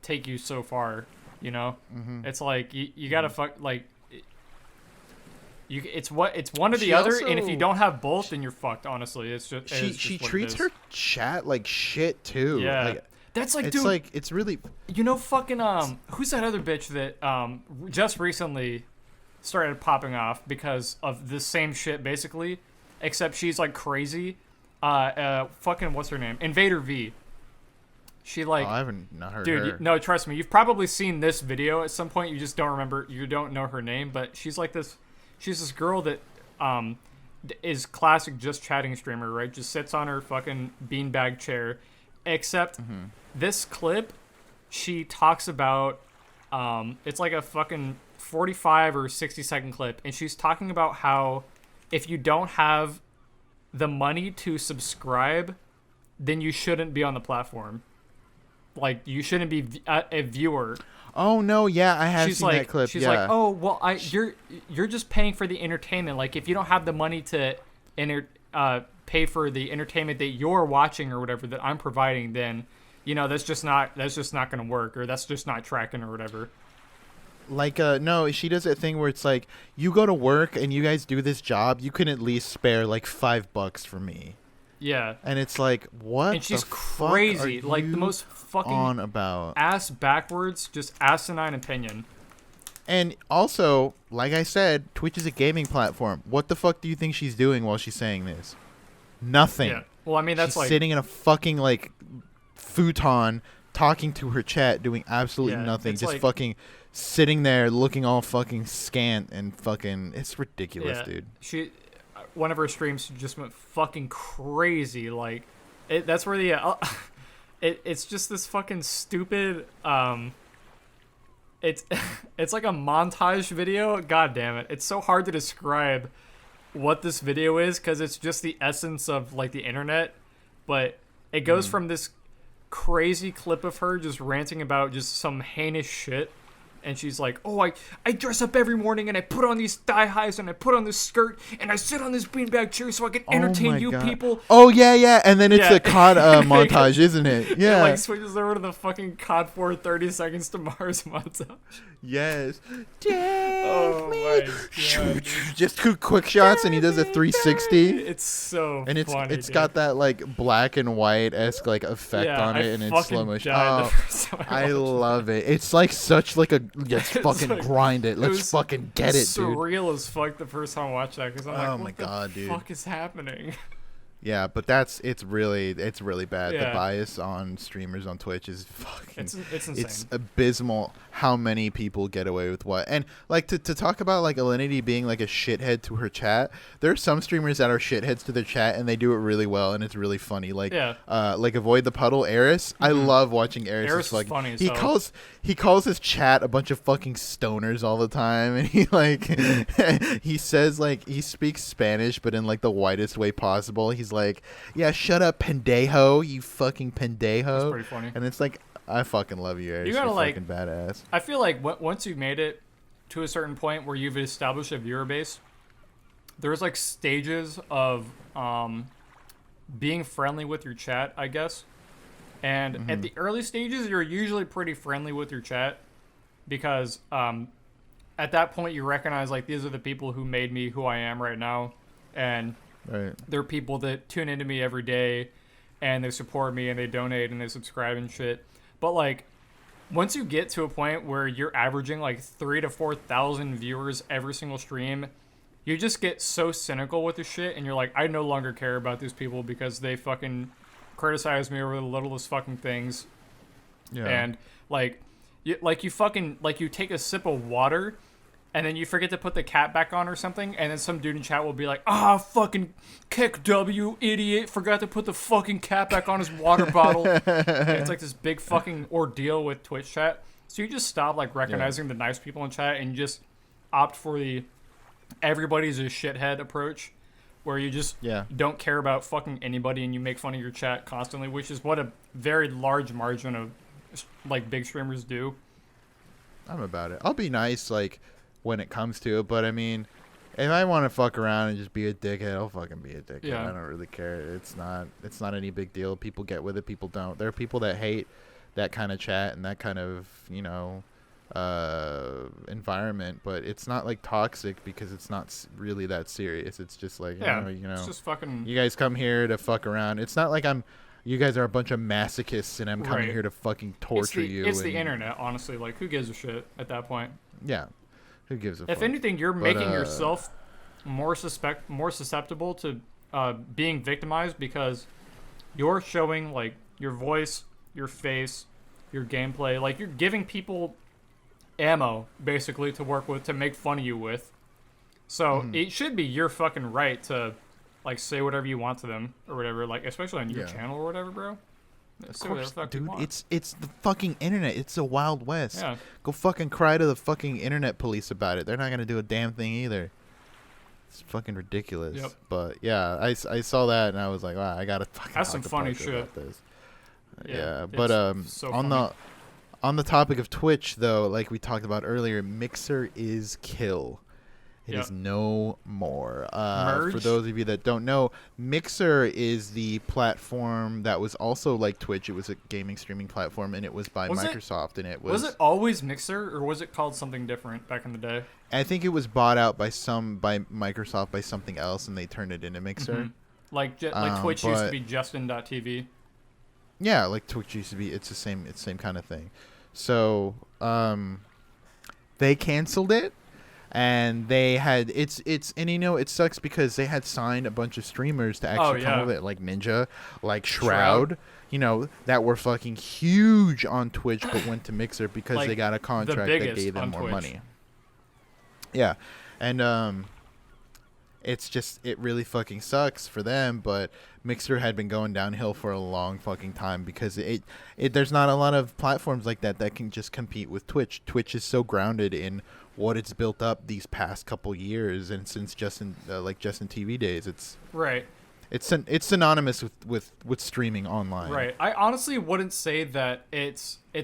A: take you so far, you know? It's like you gotta fuck, like, it's one or the
B: She
A: other,
B: also-
A: and if you don't have both, then you're fucked. Honestly, it's just
B: She
A: what it
B: treats
A: is.
B: her chat like shit too.
A: Yeah.
B: Like,
A: That's like,
B: it's
A: dude,
B: like it's really
A: you know, fucking who's that other bitch that just recently started popping off because of the same shit, basically, except she's like crazy. Fucking what's her name? Invader V. She like,
B: I haven't not heard
A: dude,
B: her.
A: no, trust me, you've probably seen this video at some point. You just don't remember. You don't know her name, but she's like this. She's this girl that is classic just chatting streamer, right? Just sits on her fucking beanbag chair. Except this clip, she talks about. It's like a fucking 45 or 60-second clip, and she's talking about how if you don't have the money to subscribe, then you shouldn't be on the platform. Like, you shouldn't be a viewer.
B: Oh no, yeah, I have
A: She's
B: seen
A: like,
B: that clip.
A: she's
B: yeah.
A: like, oh well, you're just paying for the entertainment. Like, if you don't have the money to pay for the entertainment that you're watching or whatever that I'm providing, then that's just not gonna work, or that's just not tracking or whatever.
B: Like, no, she does that thing where it's like, you go to work and you guys do this job, you can at least spare like $5 for me.
A: Yeah.
B: And it's like, what?
A: And she's
B: the fuck
A: crazy,
B: are
A: like the
B: you
A: most fucking
B: on about?
A: ass backwards, just asinine opinion.
B: And also, like I said, Twitch is a gaming platform. What the fuck do you think she's doing while she's saying this? Nothing.
A: Yeah. Well, I mean, that's
B: she's
A: like
B: sitting in a fucking like futon, talking to her chat, doing absolutely
A: Yeah,
B: nothing,
A: it's
B: just
A: like-
B: fucking sitting there looking all fucking scant and fucking. It's ridiculous,
A: yeah.
B: dude.
A: One of her streams just went fucking crazy. Like, that's where the it's just this fucking stupid it's it's like a montage video. God damn it, it's so hard to describe what this video is because it's just the essence of like the internet. But it goes from this crazy clip of her just ranting about just some heinous shit. And she's like, oh, I dress up every morning and I put on these thigh highs and I put on this skirt and I sit on this beanbag chair so I can entertain
B: my
A: you
B: God.
A: people.
B: Oh yeah, and then it's
A: Yeah.
B: a COD montage, isn't it?
A: It
B: Yeah.
A: like switches over to the fucking COD 4 30 seconds to Mars montage.
B: Yes.
A: Oh my God.
B: Just two quick shots, and he does a 360,
A: It's so
B: and
A: funny.
B: it's
A: dude.
B: got that like black and white esque like effect
A: Yeah,
B: on
A: I
B: it, and it's
A: fucking
B: slow motion.
A: died the
B: Oh,
A: first time
B: I
A: watched it.
B: love it. It's like such like a let's
A: It's
B: fucking
A: like-
B: grind it. Let's
A: was
B: fucking get it, dude.
A: surreal as fuck the first time I watched that because I'm like,
B: Oh
A: what
B: my
A: the
B: God, dude.
A: fuck is happening?
B: Yeah, but it's really bad. The
A: Yeah.
B: bias on streamers on Twitch is fucking
A: It's insane.
B: it's abysmal how many people get away with what. And like to talk about like Alinity being like a shithead to her chat, there are some streamers that are shitheads to their chat and they do it really well and it's really funny. Like like Avoid the Puddle, Eris. I love watching Eris.
A: Eris is funny as
B: he
A: hell.
B: he calls his chat a bunch of fucking stoners all the time, and he like he says like he speaks Spanish but in like the whitest way possible. He's like, yeah, shut up, pendejo, you fucking pendejo.
A: That's pretty funny.
B: And it's like, I fucking love you, Eris.
A: You gotta,
B: You're
A: like,
B: fucking badass.
A: I feel like once you've made it to a certain point where you've established a viewer base, there's like stages of being friendly with your chat, I guess. And at the early stages, you're usually pretty friendly with your chat because at that point you recognize like these are the people who made me who I am right now, and
B: Right.
A: they're people that tune into me every day, and they support me and they donate and they subscribe and shit. But like, once you get to a point where you're averaging like 3,000 to 4,000 viewers every single stream, you just get so cynical with the shit, and you're like, I no longer care about these people because they fucking criticize me over the littlest fucking things.
B: Yeah.
A: And like you take a sip of water and then you forget to put the cap back on or something, and then some dude in chat will be like, fucking kick W, idiot, forgot to put the fucking cap back on his water bottle. And it's like this big fucking ordeal with Twitch chat. So you just stop like recognizing the nice people in chat and you just opt for the everybody's a shithead approach, where you just don't care about fucking anybody and you make fun of your chat constantly, which is what a very large margin of like big streamers do.
B: I'm about it. I'll be nice like when it comes to it, but I mean, if I want to fuck around and just be a dickhead, I'll fucking be a dickhead.
A: Yeah.
B: I don't really care. It's not any big deal. People get with it, people don't. There are people that hate that kind of chat and that kind of, environment, but it's not like toxic because it's not really that serious. It's just like,
A: it's just fucking.
B: you guys come here to fuck around. It's not like you guys are a bunch of masochists and I'm coming
A: Right.
B: here to fucking torture you.
A: It's the internet, honestly. Like, who gives a shit at that point?
B: Yeah. Who gives a fuck?
A: If anything, you're making yourself more susceptible to being victimized because you're showing like your voice, your face, your gameplay. Like, you're giving people ammo basically to work with, to make fun of you with. So it should be your fucking right to like say whatever you want to them or whatever. Like, especially on your channel or whatever, bro.
B: Of
A: Say whatever
B: course,
A: the fuck you
B: dude.
A: want.
B: It's the fucking internet. It's the Wild West.
A: Yeah.
B: Go fucking cry to the fucking internet police about it. They're not gonna do a damn thing either. It's fucking ridiculous.
A: Yep.
B: But yeah, I saw that and I was like, wow, I gotta fucking
A: That's
B: talk
A: some
B: to
A: funny
B: Parker
A: shit.
B: about this.
A: Yeah,
B: But
A: it's so
B: on
A: funny.
B: the topic of Twitch though, like we talked about earlier, Mixer is kill. It is no more. For those of you that don't know, Mixer is the platform that was also like Twitch. It was a gaming streaming platform, and it was by Microsoft. And it
A: Was it always Mixer, or was it called something different back in the day?
B: I think it was bought out by Microsoft by something else, and they turned it into Mixer.
A: Mm-hmm. Like Twitch used to be Justin.tv.
B: Yeah, like Twitch used to be. It's the same kind of thing. So they canceled it. And they had it sucks because they had signed a bunch of streamers to actually come with it, like Ninja, like Shroud, that were fucking huge on Twitch but went to Mixer because
A: like
B: they got a contract that gave them more
A: Twitch.
B: money. Yeah. And it really fucking sucks for them, but Mixer had been going downhill for a long fucking time because there's not a lot of platforms like that can just compete with Twitch. Twitch is so grounded in what it's built up these past couple years, and since Justin TV days, it's
A: right.
B: It's synonymous with streaming online.
A: Right. I honestly wouldn't say that it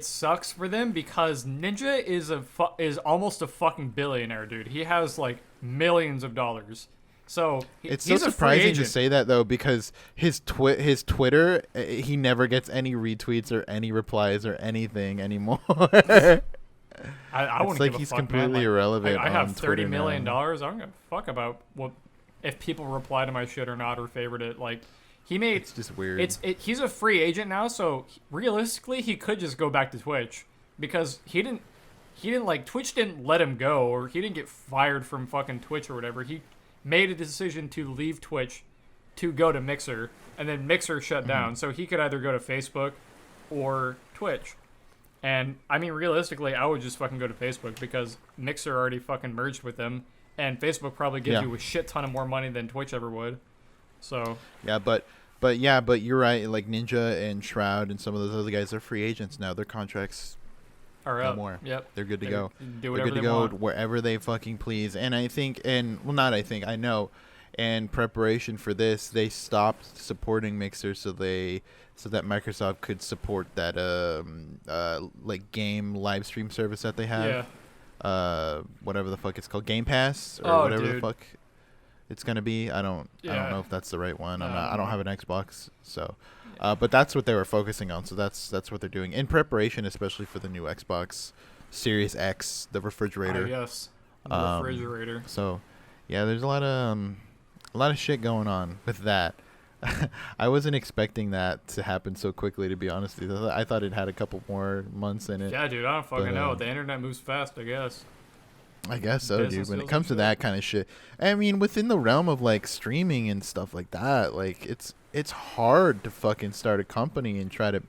A: sucks for them because Ninja is almost a fucking billionaire, dude. He has like millions of dollars. So
B: it's
A: he's
B: so surprising to say that though, because his Twitter, he never gets any retweets or any replies or anything anymore.
A: I wouldn't
B: like
A: give a
B: he's
A: fuck,
B: completely
A: man. Like,
B: irrelevant.
A: I have
B: on
A: $30 million.
B: now.
A: I don't give a fuck about what if people reply to my shit or not or favorite it. Like
B: It's just weird.
A: He's a free agent now, so realistically he could just go back to Twitch because he didn't like Twitch didn't let him go, or he didn't get fired from fucking Twitch or whatever. He made a decision to leave Twitch to go to Mixer, and then Mixer shut down. So he could either go to Facebook or Twitch. And I mean, realistically, I would just fucking go to Facebook because Mixer already fucking merged with them, and Facebook probably gives you a shit ton of more money than Twitch ever would. So
B: Yeah, but you're right. Like Ninja and Shroud and some of those other guys are free agents now. Their contracts
A: are
B: no
A: up.
B: more.
A: Yep,
B: They're good to go.
A: Do
B: They're
A: whatever
B: good to
A: they
B: go
A: want.
B: wherever they fucking please. And I think, I know, in preparation for this, they stopped supporting Mixer so that Microsoft could support that like game live stream service that they have.
A: Yeah.
B: Whatever the fuck it's called, Game Pass or whatever the fuck it's gonna be. I don't know if that's the right one. I don't have an Xbox, so. But that's what they were focusing on, so that's what they're doing in preparation, especially for the new Xbox Series X, the refrigerator.
A: Yes, the refrigerator.
B: So, yeah, there's a lot of shit going on with that. I wasn't expecting that to happen so quickly, to be honest with you. I thought it had a couple more months in it.
A: Yeah, dude, I don't fucking know. The internet moves fast, I guess.
B: I guess so, dude. When it comes to that kind of shit, I mean, within the realm of like streaming and stuff like that, like it's hard to fucking start a company and try to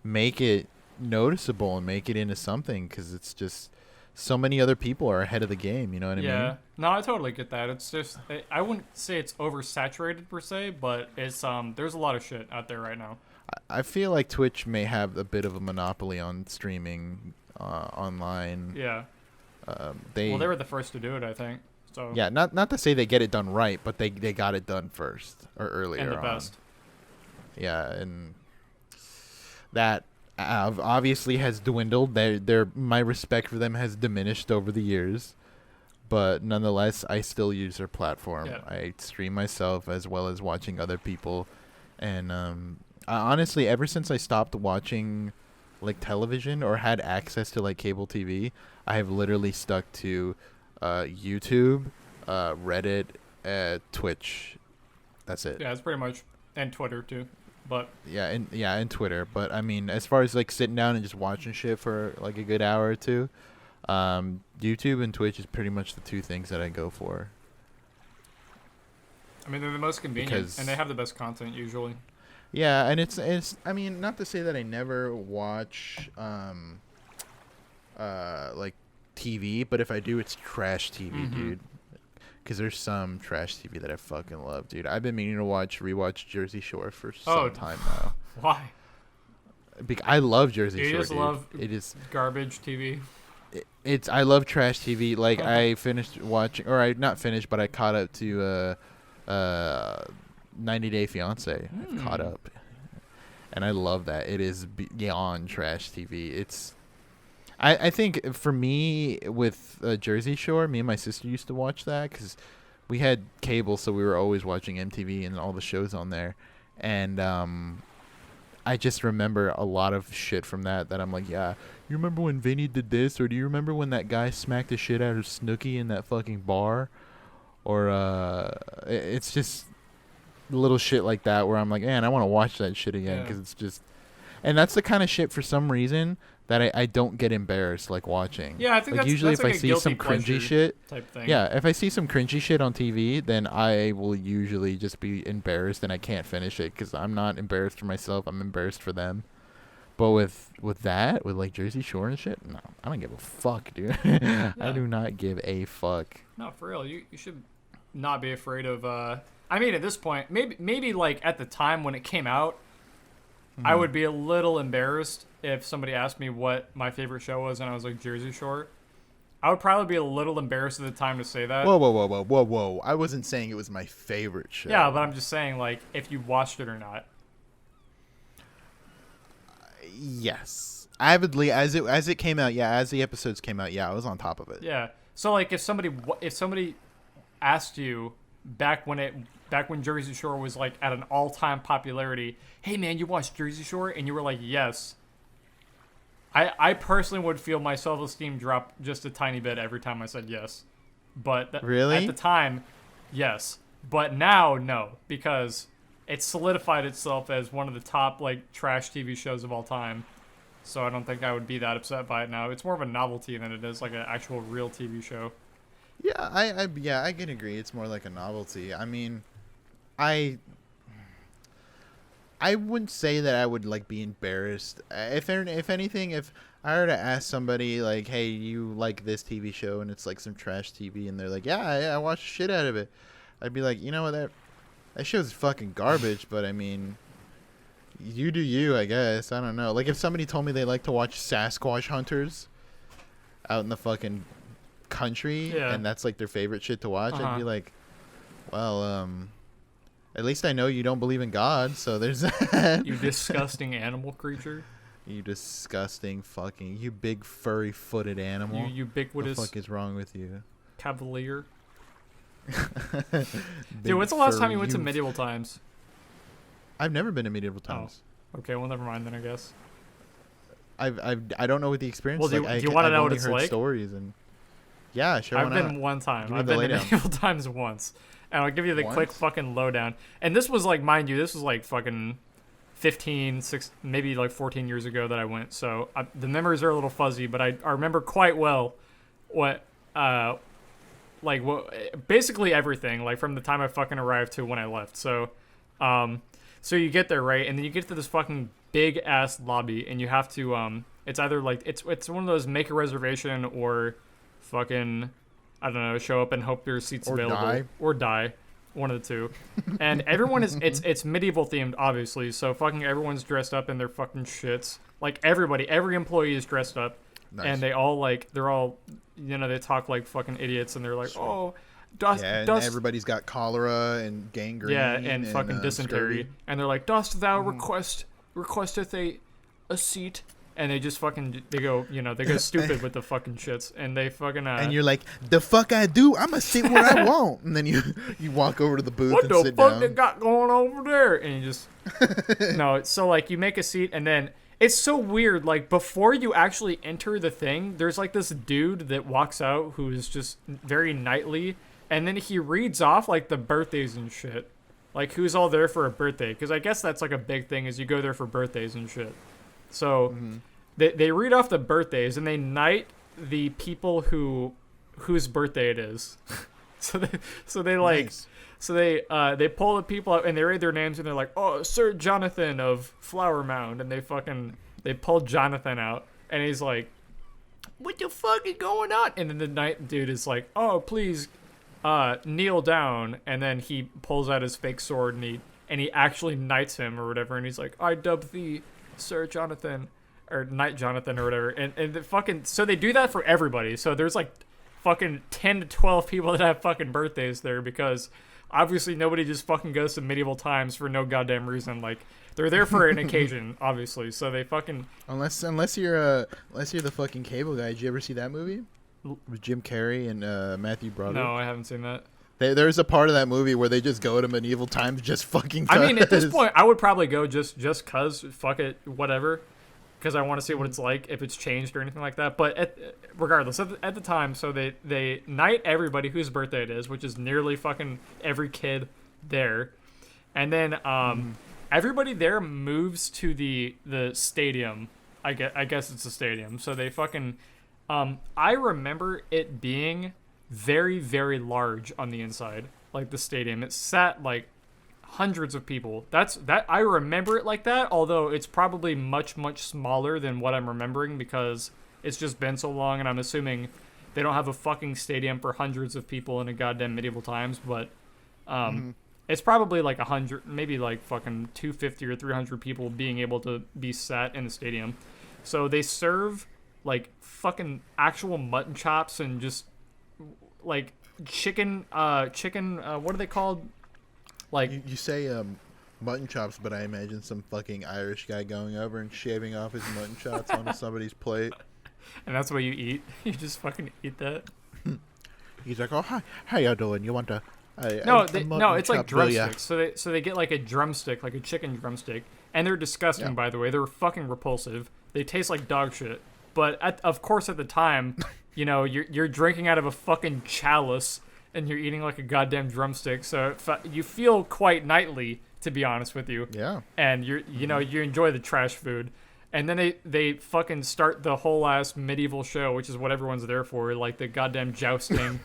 B: make it noticeable and make it into something, because it's just so many other people are ahead of the game. You know what I mean?
A: Yeah. No, I totally get that. It's just I wouldn't say it's oversaturated per se, but it's there's a lot of shit out there right now.
B: I feel like Twitch may have a bit of a monopoly on streaming online.
A: Yeah.
B: They
A: were the first to do it, I think. So
B: yeah, not to say they get it done right, but they got it done first or earlier
A: and the
B: on.
A: best.
B: Yeah, and that obviously has dwindled. My respect for them has diminished over the years, but nonetheless, I still use their platform.
A: Yeah.
B: I stream myself as well as watching other people, and honestly, ever since I stopped watching like television or had access to like cable TV, I have literally stuck to YouTube, Reddit, Twitch. That's it.
A: Yeah, it's pretty much, and Twitter too. But
B: and Twitter. But I mean, as far as like sitting down and just watching shit for like a good hour or two, YouTube and Twitch is pretty much the two things that I go for.
A: I mean, they're the most convenient, and they have the best content usually.
B: Yeah, and it's I mean, not to say that I never watch like TV, but if I do, it's trash TV, dude. Because there's some trash TV that I fucking love, dude. I've been meaning to rewatch Jersey Shore for some time now.
A: Why?
B: I love Jersey Shore,
A: You just
B: dude.
A: love
B: it is
A: garbage TV.
B: I love trash TV. Like I finished watching, or I not finished, but I caught up to 90 Day Fiance. I've caught up, and I love that. It is beyond trash TV. It's I think for me with Jersey Shore, me and my sister used to watch that because we had cable, so we were always watching MTV and all the shows on there. And I just remember a lot of shit from that I'm like, yeah, you remember when Vinny did this? Or do you remember when that guy smacked the shit out of Snooki in that fucking bar? Or it's just little shit like that where I'm like, man, I want to watch that shit again because it's just... And that's the kind of shit, for some reason, that I don't get embarrassed like watching.
A: Yeah, I think
B: like
A: that's
B: usually
A: that's
B: if
A: like
B: I
A: a
B: see
A: guilty
B: some cringy
A: pleasure
B: shit
A: type thing.
B: Yeah, if I see some cringy shit on TV, then I will usually just be embarrassed and I can't finish it because I'm not embarrassed for myself, I'm embarrassed for them. But with like Jersey Shore and shit, no, I don't give a fuck, dude. I do not give a fuck.
A: No, for real, you should not be afraid of I mean, at this point, maybe like at the time when it came out, I would be a little embarrassed if somebody asked me what my favorite show was and I was like Jersey Shore. I would probably be a little embarrassed at the time to say that.
B: Whoa. I wasn't saying it was my favorite show.
A: Yeah, but I'm just saying, like, if you watched it or not.
B: Yes. Avidly, as it came out, as the episodes came out, I was on top of it.
A: Yeah. So, like, if somebody asked you back when Jersey Shore was like at an all-time popularity, hey man, you watched Jersey Shore? And you were like, yes. I personally would feel my self-esteem drop just a tiny bit every time I said yes. But
B: really?
A: At the time, yes. But now, no, because it solidified itself as one of the top like trash TV shows of all time. So I don't think I would be that upset by it now. It's more of a novelty than it is like an actual real TV show.
B: Yeah, I can agree. It's more like a novelty. I mean, I I wouldn't say that I would like be embarrassed. If anything, if I were to ask somebody like, "Hey, you like this TV show?" and it's like some trash TV, and they're like, "Yeah, I watch shit out of it," I'd be like, you know what, that show's fucking garbage. But I mean, you do you, I guess. I don't know. Like if somebody told me they like to watch Sasquatch hunters out in the fucking country,
A: Yeah.
B: and that's like their favorite shit to watch, I'd
A: Uh-huh.
B: be like, well, at least I know you don't believe in God, so there's that.
A: You disgusting animal creature.
B: You disgusting fucking, you big furry footed animal.
A: You
B: What the
A: ubiquitous
B: fuck is wrong with you?
A: cavalier.
B: Big
A: Dude, when's the last time
B: furry
A: you went to
B: youth.
A: medieval times?
B: I've never been to medieval times.
A: Okay, well, never mind then, I guess.
B: I don't know what the experience
A: Well,
B: is
A: do
B: like.
A: you wanna
B: I've
A: know what
B: only
A: it's
B: heard
A: like?
B: stories and yeah, sure.
A: I've
B: why not?
A: been one time.
B: Give me
A: I've
B: the
A: been to
B: lowdown.
A: medieval times once. And I'll give you the quick
B: Once?
A: fucking lowdown. And this was like, mind you, this was like fucking 15, 6, maybe like 14 years ago that I went. So the memories are a little fuzzy, but I remember quite well what, like what, basically everything, like from the time I fucking arrived to when I left. So, so you get there, right? And then you get to this fucking big ass lobby and you have to, it's either like, it's one of those make a reservation or fucking, I don't know, show up and hope your seat's
B: Or
A: available.
B: die.
A: Or die. One of the two. And everyone is, it's medieval themed, obviously. So fucking everyone's dressed up in their fucking shits. Like everybody, every employee is dressed up.
B: Nice.
A: And they all like, they're all, you know, they talk like fucking idiots and they're like, oh, dust,
B: yeah, and
A: dust.
B: everybody's got cholera and gangrene.
A: Yeah, and fucking dysentery.
B: scurvy.
A: And they're like, dost thou requesteth a seat? And they just fucking, they go stupid with the fucking shits. And they fucking,
B: And you're like, the fuck I do? I'ma sit where I want. And then you walk over to the booth
A: what
B: and
A: the
B: sit
A: fuck
B: down.
A: they got going over there? And you just, no, so like you make a seat and then it's so weird. Like before you actually enter the thing, there's like this dude that walks out who is just very knightly. And then he reads off like the birthdays and shit. Like who's all there for a birthday. Because I guess that's like a big thing is you go there for birthdays and shit. So they read off the birthdays and they knight the people whose birthday it is. so they like
B: Nice.
A: so they pull the people out and they read their names and they're like, oh, Sir Jonathan of Flower Mound, and they pull Jonathan out and he's like, what the fuck is going on? And then the knight dude is like, oh, please kneel down, and then he pulls out his fake sword and he actually knights him or whatever, and he's like, I dub thee Sir Jonathan, or Knight Jonathan or whatever, and the fucking, so they do that for everybody. So there's like fucking 10 to 12 people that have fucking birthdays there because obviously nobody just fucking goes to medieval times for no goddamn reason. Like they're there for an occasion, obviously. So they fucking
B: Unless you're the fucking cable guy. Did you ever see that movie with Jim Carrey and Matthew Broderick?
A: no, I haven't seen that.
B: There's a part of that movie where they just go to medieval times just fucking.
A: I mean, at this
B: 'cause.
A: point, I would probably go just cause fuck it, whatever, because I want to see what it's like if it's changed or anything like that. But regardless, at the time, so they knight everybody whose birthday it is, which is nearly fucking every kid there, and then everybody there moves to the stadium. I guess it's a stadium. So they fucking I remember it being very, very large on the inside, like the stadium. It sat like hundreds of people. That I remember it like that, although it's probably much, much smaller than what I'm remembering because it's just been so long, and I'm assuming they don't have a fucking stadium for hundreds of people in a goddamn medieval times, but it's probably like 100, maybe like fucking 250 or 300 people being able to be sat in the stadium. So they serve like fucking actual mutton chops and just like chicken, what are they called? Like
B: You say mutton chops, but I imagine some fucking Irish guy going over and shaving off his mutton chops onto somebody's plate.
A: and that's what you eat. You just fucking eat that.
B: He's like, "Oh, hi, how you doing? You want a
A: No,
B: a
A: no,
B: mutton
A: it's like
B: chop, will ya?"
A: drumsticks. So they get like a drumstick, like a chicken drumstick, and they're disgusting.
B: Yeah.
A: By the way, they're fucking repulsive. They taste like dog shit. But of course, at the time, you know, you're drinking out of a fucking chalice and you're eating like a goddamn drumstick. So you feel quite knightly, to be honest with you.
B: Yeah.
A: And you know, you enjoy the trash food. And then they fucking start the whole ass medieval show, which is what everyone's there for, like the goddamn jousting.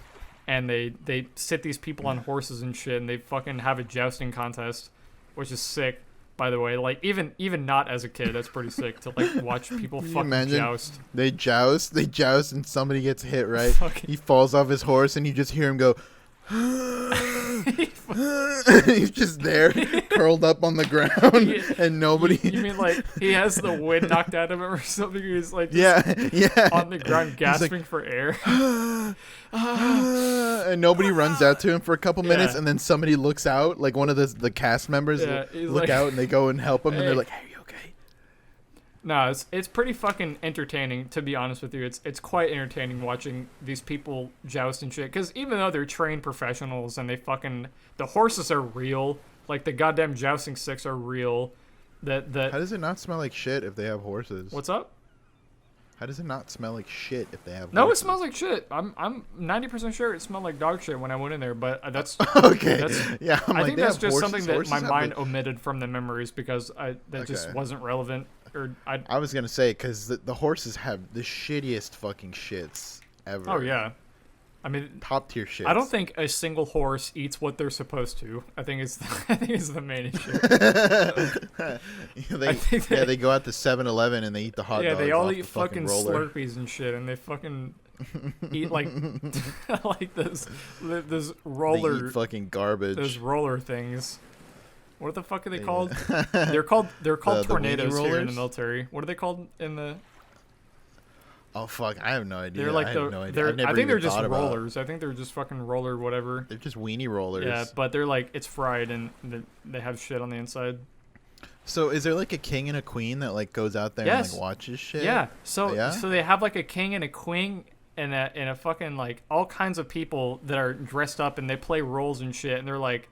A: And they sit these people on horses and shit, and they fucking have a jousting contest, which is sick. by the way. Like even not as a kid, that's pretty sick to like watch people
B: Can you
A: fucking
B: imagine?
A: joust.
B: They joust, and somebody gets hit, right?
A: Fucking-
B: He falls off his horse, and you just hear him go. He's just there, curled up on the ground, and nobody.
A: You mean like he has the wind knocked out of him or something? He's like just
B: yeah.
A: on the ground gasping
B: like,
A: for air.
B: And nobody runs out to him for a couple minutes,
A: Yeah.
B: and then somebody looks out, like one of the cast members
A: Yeah, he's
B: look
A: like,
B: out, and they go and help him, and
A: "Hey."
B: they're like, "Hey, you okay?"
A: No, it's pretty fucking entertaining, to be honest with you. It's quite entertaining watching these people joust and shit. Because even though they're trained professionals and the horses are real, like the goddamn jousting sticks are real.
B: How does it not smell like shit if they have horses?
A: What's up?
B: How does it not smell like shit if they have
A: No, it
B: horses?
A: smells like shit. I'm 90% sure it smelled like dog shit when I went in there, but that's
B: Okay.
A: That's-
B: Yeah, I'm
A: I
B: like,
A: think
B: they
A: that's
B: have
A: just
B: horses?
A: something that
B: Horses
A: my
B: have,
A: mind
B: like-
A: omitted from the memories because that just
B: Okay.
A: wasn't relevant. Or
B: I was gonna say because the horses have the shittiest fucking shits ever.
A: oh yeah, I mean
B: top tier shits.
A: I don't think a single horse eats what they're supposed to. I think it's the main issue. I think
B: they go out to 7-Eleven and they eat the hot
A: Yeah,
B: dogs.
A: they all
B: off
A: eat
B: the fucking
A: fucking
B: roller.
A: Slurpees and shit, and they fucking eat like like those
B: They
A: roller
B: eat fucking garbage.
A: those roller things. What the fuck are they
B: Yeah.
A: called? They're called
B: The
A: tornadoes
B: weenie
A: here in the
B: rollers?
A: military. What are they called in the?
B: Oh fuck, I have no idea.
A: They're like
B: I
A: the.
B: have no idea.
A: They're,
B: I've never
A: I think they're
B: even
A: just
B: thought about it.
A: rollers. I think they're just fucking roller whatever.
B: They're just weenie rollers.
A: Yeah, but they're like it's fried and they have shit on the inside.
B: So is there like a king and a queen that like goes out there
A: Yes.
B: and like watches shit?
A: Yeah. So
B: Yeah?
A: so they have like a king and a queen and a fucking like all kinds of people that are dressed up and they play roles and shit and they're like,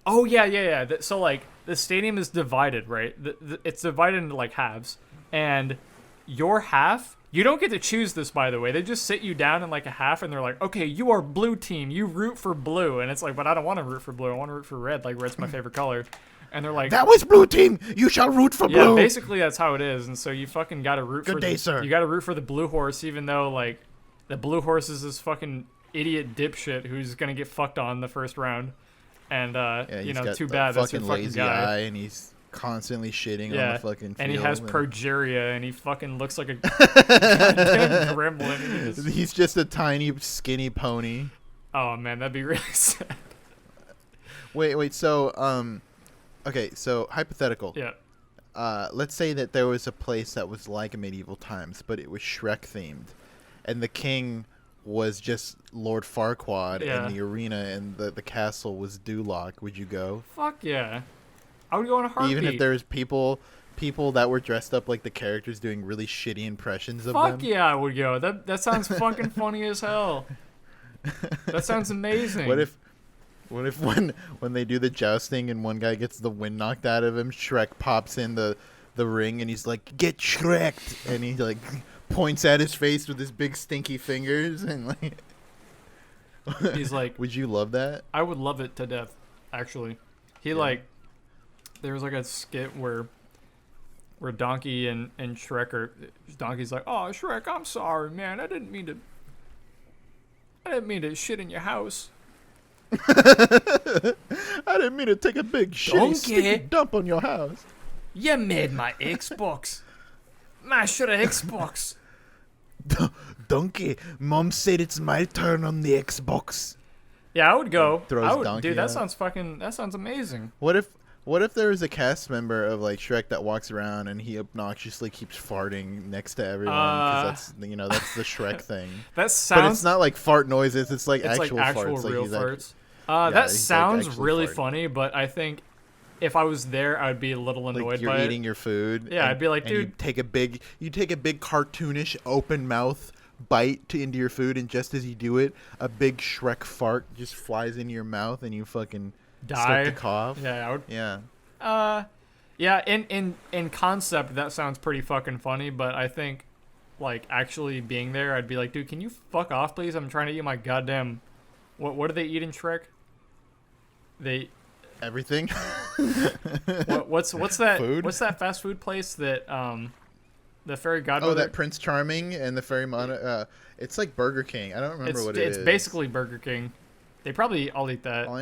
A: oh yeah. So like the stadium is divided, right? It's divided into like halves, and your half. You don't get to choose this, by the way. They just sit you down in like a half, and they're like, okay, you are blue team. You root for blue. And it's like, but I don't want to root for blue. I want to root for red. Like, red's my favorite color. And they're like,
B: That was blue team. You shall root for
A: yeah,
B: blue.
A: basically that's how it is. And so you fucking got to root
B: Good
A: for
B: day, sir.
A: You got to root for the blue horse, even though, like, the blue horse is this fucking idiot dipshit who's going to get fucked on the first round. And,
B: Yeah,
A: you
B: he's
A: know,
B: got
A: too
B: the
A: bad. That's your fucking
B: lazy
A: guy.
B: eye, and he's constantly shitting on
A: Yeah,
B: the fucking field.
A: and he has
B: and-
A: progeria, and he fucking looks like a goddamn gremlin. He just-
B: He's just a tiny, skinny pony.
A: Oh man, that'd be really sad.
B: Wait. So, okay. So hypothetical.
A: Yeah.
B: Let's say that there was a place that was like medieval times, but it was Shrek themed, and the king was just Lord Farquaad,
A: Yeah.
B: and the arena and the castle was Duloc. Would you go?
A: Fuck yeah. I would go on a heartbeat.
B: Even if there's people that were dressed up like the characters doing really shitty impressions of
A: Fuck
B: them.
A: yeah, I would go. That sounds fucking funny as hell. That sounds amazing.
B: What if when they do the jousting and one guy gets the wind knocked out of him, Shrek pops in the ring and he's like, "Get Shreked," and he like points at his face with his big stinky fingers and like.
A: He's like,
B: Would you love that?
A: I would love it to death, actually. He like, there was like a skit where Donkey and Shrek are, Donkey's like, oh Shrek, I'm sorry, man, I didn't mean to shit in your house.
B: I didn't mean to take a big shitty
A: Donkey.
B: sticky dump on your house.
A: You made my Xbox. Mash the Xbox.
B: Donkey, Mom said it's my turn on the Xbox.
A: Yeah, I would go.
B: Throws
A: I would,
B: Donkey
A: dude, that
B: out.
A: sounds amazing.
B: What if there was a cast member of like Shrek that walks around and he obnoxiously keeps farting next to everyone because that's the Shrek thing.
A: That
B: But it's
A: sounds
B: not like fart noises. It's like
A: it's
B: actual
A: like actual
B: farts.
A: real
B: Like he's like,
A: farts.
B: yeah,
A: That
B: he's, like,
A: sounds
B: actually
A: really
B: farting.
A: funny, but I think if I was there, I'd be a little annoyed
B: like you're
A: by
B: eating
A: it.
B: your food.
A: Yeah, I'd be like,
B: and you
A: dude.
B: take a big cartoonish open mouth bite into your food, and just as you do it, a big Shrek fart just flies into your mouth, and you fucking start to
A: Die.
B: cough.
A: Yeah, I would.
B: Yeah.
A: Yeah. In concept, that sounds pretty fucking funny, but I think, like, actually being there, I'd be like, dude, can you fuck off, please? I'm trying to eat my goddamn. What do they eat in Shrek? They.
B: Everything.
A: What's that?
B: Food?
A: What's that fast food place that the fairy godmother?
B: Oh, that Prince Charming and the Fairy it's like Burger King. I don't remember what it is.
A: It's basically Burger King. They probably all eat that.
B: All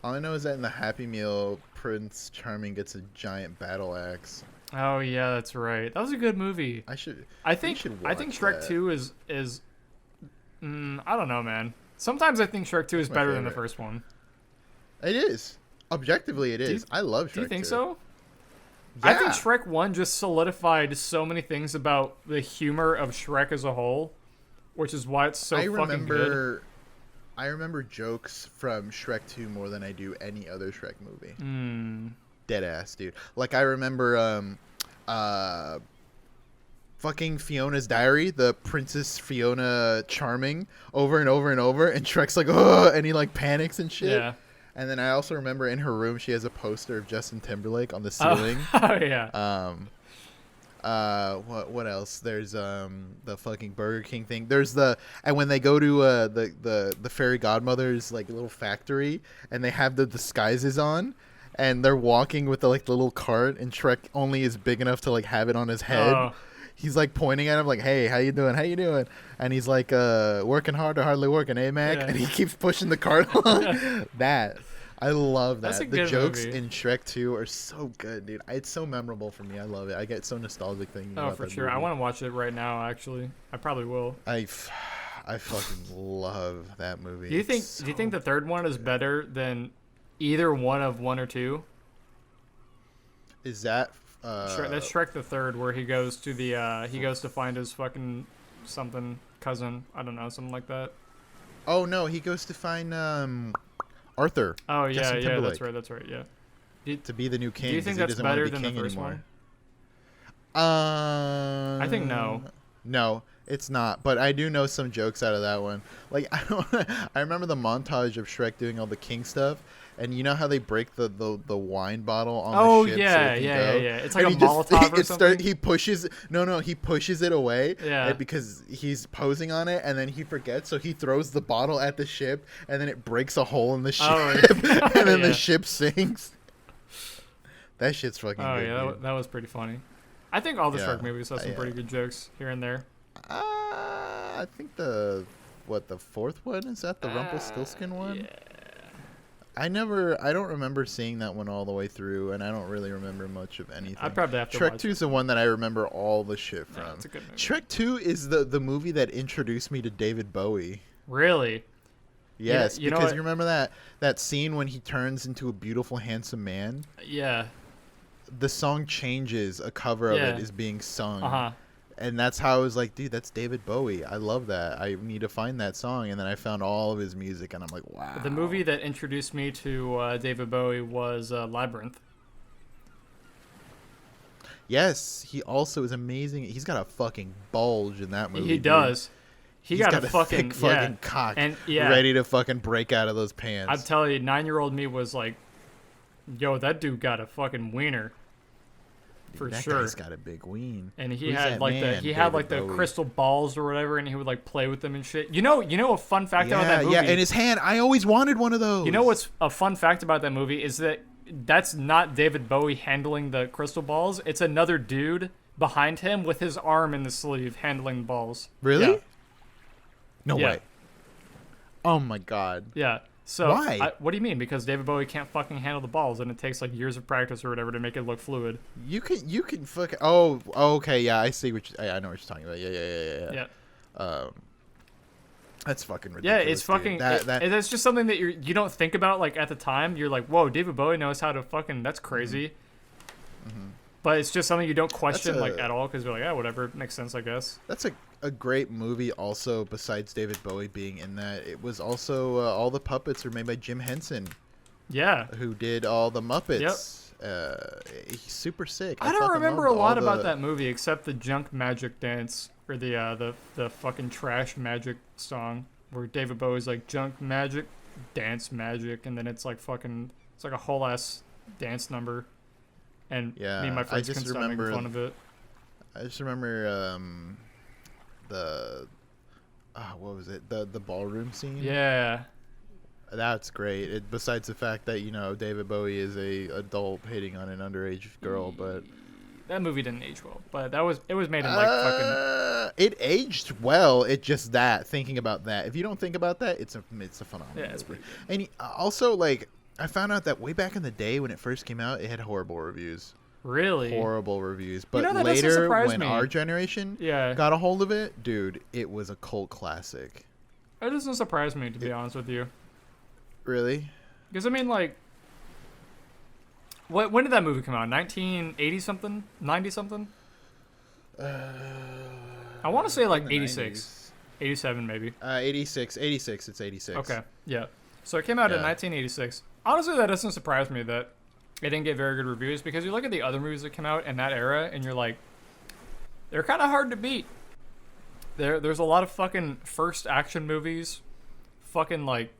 B: All I know is that in the Happy Meal, Prince Charming gets a giant battle axe.
A: Oh yeah, that's right. That was a good movie.
B: I should.
A: I
B: we
A: think
B: should
A: I think
B: watch
A: Shrek
B: that.
A: 2 is I don't know, man. Sometimes I think Shrek 2 is
B: my
A: better than the
B: favorite.
A: first one.
B: It is. Objectively, it is. I love Shrek.
A: Do you think
B: 2.
A: so?
B: Yeah.
A: I think Shrek 1 just solidified so many things about the humor of Shrek as a whole, which is why it's so fucking good.
B: I remember jokes from Shrek 2 more than I do any other Shrek movie. Dead ass, dude. Like I remember fucking Fiona's Diary, the Princess Fiona Charming over and over and over, and Shrek's like, oh, and he like panics and shit.
A: Yeah.
B: And then I also remember in her room she has a poster of Justin Timberlake on the ceiling.
A: Oh yeah.
B: What else? There's the fucking Burger King thing. There's and when they go to the fairy godmother's like little factory and they have the disguises on and they're walking with the little cart and Shrek only is big enough to like have it on his head.
A: Oh.
B: He's like pointing at him like, "Hey, how you doing? How you doing?" And he's like, "Working hard or hardly working, eh, Mac?"
A: Yeah.
B: And he keeps pushing the cart along. That I love that.
A: That's a
B: The
A: good
B: jokes
A: movie.
B: in Shrek 2 are so good, dude. It's so memorable for me. I love it. I get so nostalgic thinking
A: Oh,
B: about
A: for
B: that
A: sure. I
B: movie.
A: want to watch it right now. Actually, I probably will.
B: I fucking love that movie.
A: Do you think?
B: It's
A: Do you think the third one is better than either one of 1 or 2?
B: is that
A: That's Shrek the Third, where he goes to the he goes to find his fucking something cousin. I don't know, something like that.
B: Oh no, he goes to find Arthur.
A: Oh yeah,
B: Justin
A: yeah,
B: Timberlake,
A: that's right, yeah.
B: to be the new king.
A: Do you
B: 'cause
A: think
B: he
A: that's
B: doesn't wanna
A: better
B: be
A: than the
B: king
A: first
B: anymore.
A: one? I think no.
B: No, it's not. But I do know some jokes out of that one. Like I remember the montage of Shrek doing all the king stuff, and you know how they break the wine bottle on
A: Oh
B: the ship.
A: yeah,
B: so it can
A: yeah,
B: go?
A: yeah. It's like
B: And
A: a
B: he just-
A: Molotov or
B: it
A: something.
B: he pushes he pushes it away.
A: Yeah.
B: Because he's posing on it, and then he forgets, so he throws the bottle at the ship, and then it breaks a hole in the ship,
A: Oh,
B: and then
A: yeah.
B: the ship sinks. That shit's fucking
A: Oh
B: good.
A: yeah,
B: dude.
A: that was pretty funny. I think all the
B: Yeah.
A: Shrek movies have some
B: Yeah.
A: pretty good jokes here and there.
B: I think the fourth one is that the Rumpelstiltskin one?
A: Yeah.
B: I don't remember seeing that one all the way through, and I don't really remember much of anything.
A: I'd probably have to
B: Shrek
A: watch
B: 2 is the one that I remember all the shit from.
A: Yeah, it's a good movie.
B: Shrek 2 is the movie that introduced me to David Bowie.
A: Really?
B: Yes,
A: you know
B: because
A: what-
B: you remember that scene when he turns into a beautiful, handsome man?
A: Yeah.
B: The song changes, a cover of
A: Yeah.
B: it is being sung.
A: Uh-huh.
B: And that's how I was like, dude, that's David Bowie. I love that. I need to find that song. And then I found all of his music, and I'm like, wow.
A: The movie that introduced me to David Bowie was Labyrinth.
B: Yes, he also is amazing. He's got a fucking bulge in that movie.
A: He
B: dude.
A: does. He's
B: He's
A: got, a fucking
B: thick fucking
A: yeah.
B: cock,
A: And yeah,
B: ready to fucking break out of those pants.
A: I'd tell you, 9-year-old me was like, "Yo, that dude got a fucking wiener." For
B: that
A: sure.
B: guy's got a big ween.
A: And he
B: Who's
A: had
B: that
A: like
B: man,
A: he had
B: David
A: like the
B: Bowie?
A: crystal balls or whatever, and he would like play with them and shit. You know a fun fact about
B: Yeah,
A: that movie.
B: yeah, in his hand. I always wanted one of those.
A: You know what's a fun fact about that movie is that that's not David Bowie handling the crystal balls. It's another dude behind him with his arm in the sleeve handling the balls.
B: Really?
A: Yeah.
B: No
A: Yeah.
B: way. Oh my god.
A: Yeah. So
B: Why?
A: what do you mean? Because David Bowie can't fucking handle the balls, and it takes like years of practice or whatever to make it look fluid.
B: You can fucking. Oh, okay. Yeah, I see what I know what you're talking about. Yeah.
A: Yeah.
B: That's fucking
A: Yeah,
B: ridiculous.
A: it's fucking.
B: Dude.
A: That's just something that you don't think about like at the time. You're like, whoa, David Bowie knows how to fucking. That's crazy.
B: Mm-hmm.
A: But it's just something you don't question
B: a-
A: like at all because you're like, yeah, whatever, it makes sense, I guess.
B: That's a great movie. Also, besides David Bowie being in that, it was also all the puppets are made by Jim Henson,
A: Yeah.
B: who did all the Muppets. He's super sick.
A: I don't
B: fucking
A: remember a
B: loved
A: lot
B: all
A: about
B: the-
A: that movie except the junk magic dance or the fucking trash magic song where David Bowie's like junk magic, dance magic, and then it's like a whole ass dance number, and me
B: Yeah,
A: and my
B: I
A: friends
B: just
A: couldn't stop making
B: remember-
A: fun of it.
B: I just remember what was it? The ballroom scene.
A: Yeah.
B: That's great. Besides the fact that David Bowie is a adult hitting on an underage girl, but
A: That movie didn't age well, but it was made in like fucking.
B: it aged well. It just that thinking about that. If you don't think about that, it's a phenomenal
A: Yeah, it's
B: movie.
A: pretty
B: And also like I found out that way back in the day when it first came out, it had horrible reviews.
A: Really?
B: Horrible reviews. But
A: that doesn't
B: later,
A: surprise
B: when
A: me.
B: our generation
A: Yeah.
B: got a hold of it, dude, it was a cult classic.
A: It doesn't surprise me, to be honest with you.
B: Really?
A: Because, I mean, like, when did that movie come out? 1980 something? 90 something? I want to say like 86. 87 maybe.
B: 86. It's 86.
A: Okay, yeah. So it came out in
B: Yeah.
A: 1986. Honestly, that doesn't surprise me that it didn't get very good reviews, because you look at the other movies that came out in that era and you're like, they're kind of hard to beat. There's a lot of fucking first action movies, fucking like,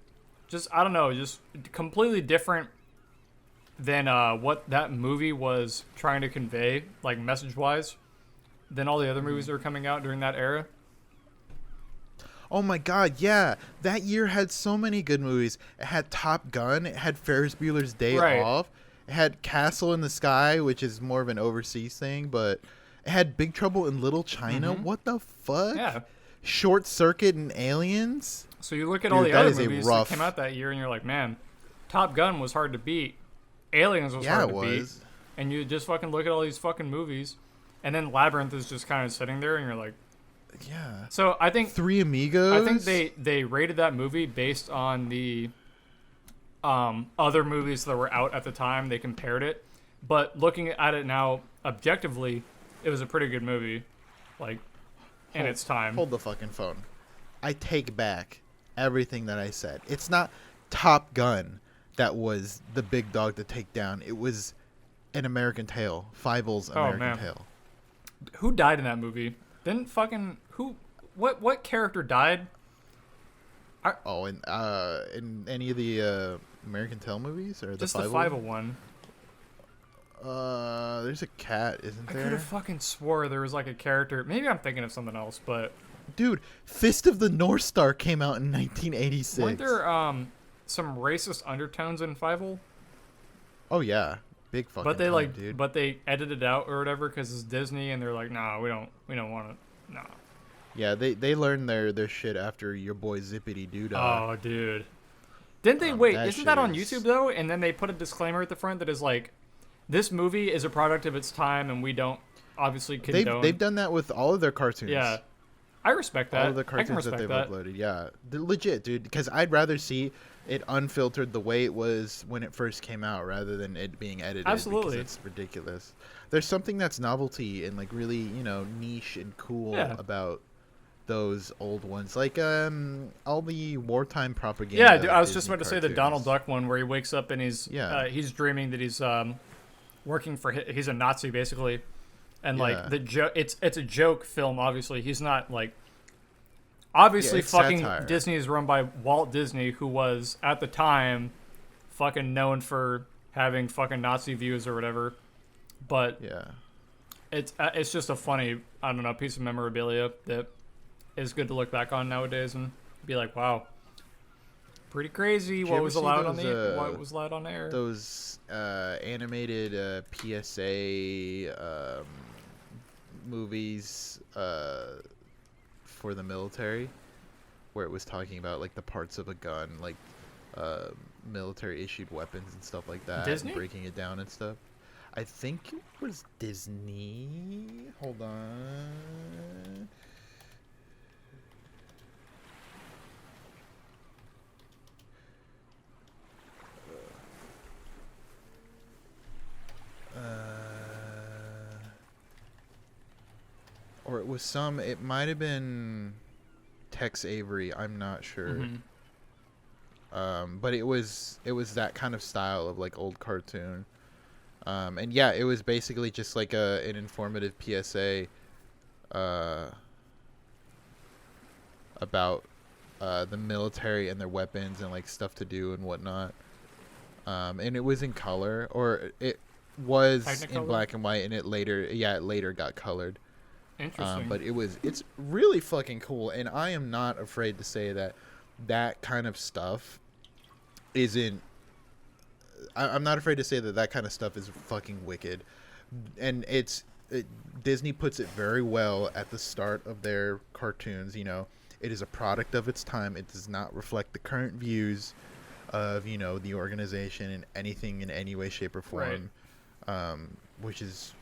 A: just, I don't know, just completely different than what that movie was trying to convey, like message-wise, than all the other movies that were coming out during that era.
B: Oh my god, yeah. That year had so many good movies. It had Top Gun. It had Ferris Bueller's Day
A: Right.
B: Off. It had Castle in the Sky, which is more of an overseas thing, but it had Big Trouble in Little China. What the fuck?
A: Yeah.
B: Short Circuit and Aliens.
A: So you look at all
B: Dude,
A: the
B: that
A: other
B: is a
A: movies
B: rough-
A: that came out that year, and you're like, man, Top Gun was hard to beat. Aliens was
B: Yeah,
A: hard
B: it
A: to beat.
B: was.
A: And you just fucking look at all these fucking movies, and then Labyrinth is just kind of sitting there, and you're like,
B: Yeah.
A: so I think
B: Three Amigos.
A: I think they rated that movie based on the other movies that were out at the time. They compared it, but looking at it now objectively, it was a pretty good movie, like in its time.
B: Hold the fucking phone. I take back everything that I said. It's not Top Gun that was the big dog to take down. It was An American Tail. Fievel's American
A: man.
B: Tail.
A: Who died in that movie? Didn't fucking who? What character died?
B: Oh, and in any of the American Tail movies or the
A: Just the
B: Fievel?
A: 501.
B: There's a cat, isn't
A: I could
B: there?
A: have fucking swore there was like a character. Maybe I'm thinking of something else, but
B: Dude, Fist of the North Star came out in 1986.
A: weren't there some racist undertones in Fievel?
B: Oh yeah, big fucking.
A: But they
B: time,
A: like,
B: dude.
A: but they edited it out or whatever because it's Disney, and they're like, nah, we don't want to, nah.
B: Yeah, they learned their shit after your boy Zippity Doodah.
A: Oh, dude. Didn't they wait?
B: that
A: Isn't that
B: shit
A: on
B: is-
A: YouTube though? And then they put a disclaimer at the front that is like, this movie is a product of its time, and we don't obviously condone.
B: They've done that with all of their cartoons.
A: Yeah, I respect that.
B: All of the
A: I can
B: cartoons that
A: respect
B: they've
A: that.
B: uploaded. Yeah, they're legit, dude. Because I'd rather see it unfiltered the way it was when it first came out, rather than it being edited.
A: Absolutely.
B: Because it's ridiculous. There's something that's novelty and like really, niche and cool
A: Yeah.
B: about those old ones, like all the wartime propaganda.
A: Yeah, dude, I was just
B: Disney
A: about to say the
B: cartoons.
A: Donald Duck one where he wakes up and he's dreaming that he's working for he's a Nazi basically, and
B: Yeah.
A: like the it's a joke film. Obviously, he's not like obviously
B: it's
A: fucking
B: satire.
A: Disney is run by Walt Disney, who was at the time fucking known for having fucking Nazi views or whatever, but
B: Yeah.
A: it's just a funny, I don't know, piece of memorabilia that is good to look back on nowadays and be like, wow, pretty crazy
B: you
A: what
B: ever
A: was
B: see
A: allowed on
B: those,
A: the what was allowed on air.
B: Those animated PSA movies for the military, where it was talking about like the parts of a gun, like military issued weapons and stuff like that,
A: Disney?
B: and breaking it down and stuff. I think it was Disney. Hold on. Or it was it might have been Tex Avery, I'm not sure. But it was that kind of style of like old cartoon. And yeah, it was basically just like an informative PSA about the military and their weapons and like stuff to do and whatnot. And it was in color, or it was in
A: Technicolor?
B: black and white, and it later got colored.
A: Interesting.
B: But it's really fucking cool, and I am not afraid to say that kind of stuff isn't. I'm not afraid to say that kind of stuff is fucking wicked, and Disney puts it very well at the start of their cartoons. It is a product of its time. It does not reflect the current views of, you know, the organization and anything in any way, shape, or form, which is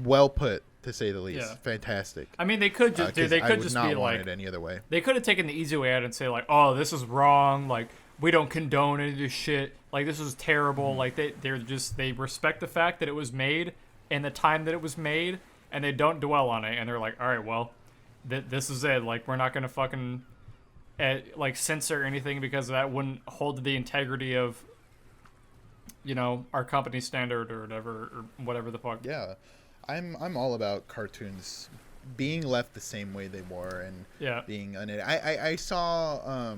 B: well put, to say the least.
A: Yeah.
B: Fantastic.
A: I mean, they could just
B: Because
A: they
B: I
A: could
B: would
A: just
B: not
A: be
B: want
A: like,
B: it any other way.
A: they could have taken the easy way out and say like, oh, this is wrong. Like, we don't condone any of this shit. Like, this is terrible. Like, they respect the fact that it was made and the time that it was made, and they don't dwell on it. And they're like, all right, well, this is it. Like, we're not gonna fucking like censor anything because that wouldn't hold the integrity of, you know, our company standard or whatever the fuck.
B: Yeah, I'm all about cartoons being left the same way they were and being I saw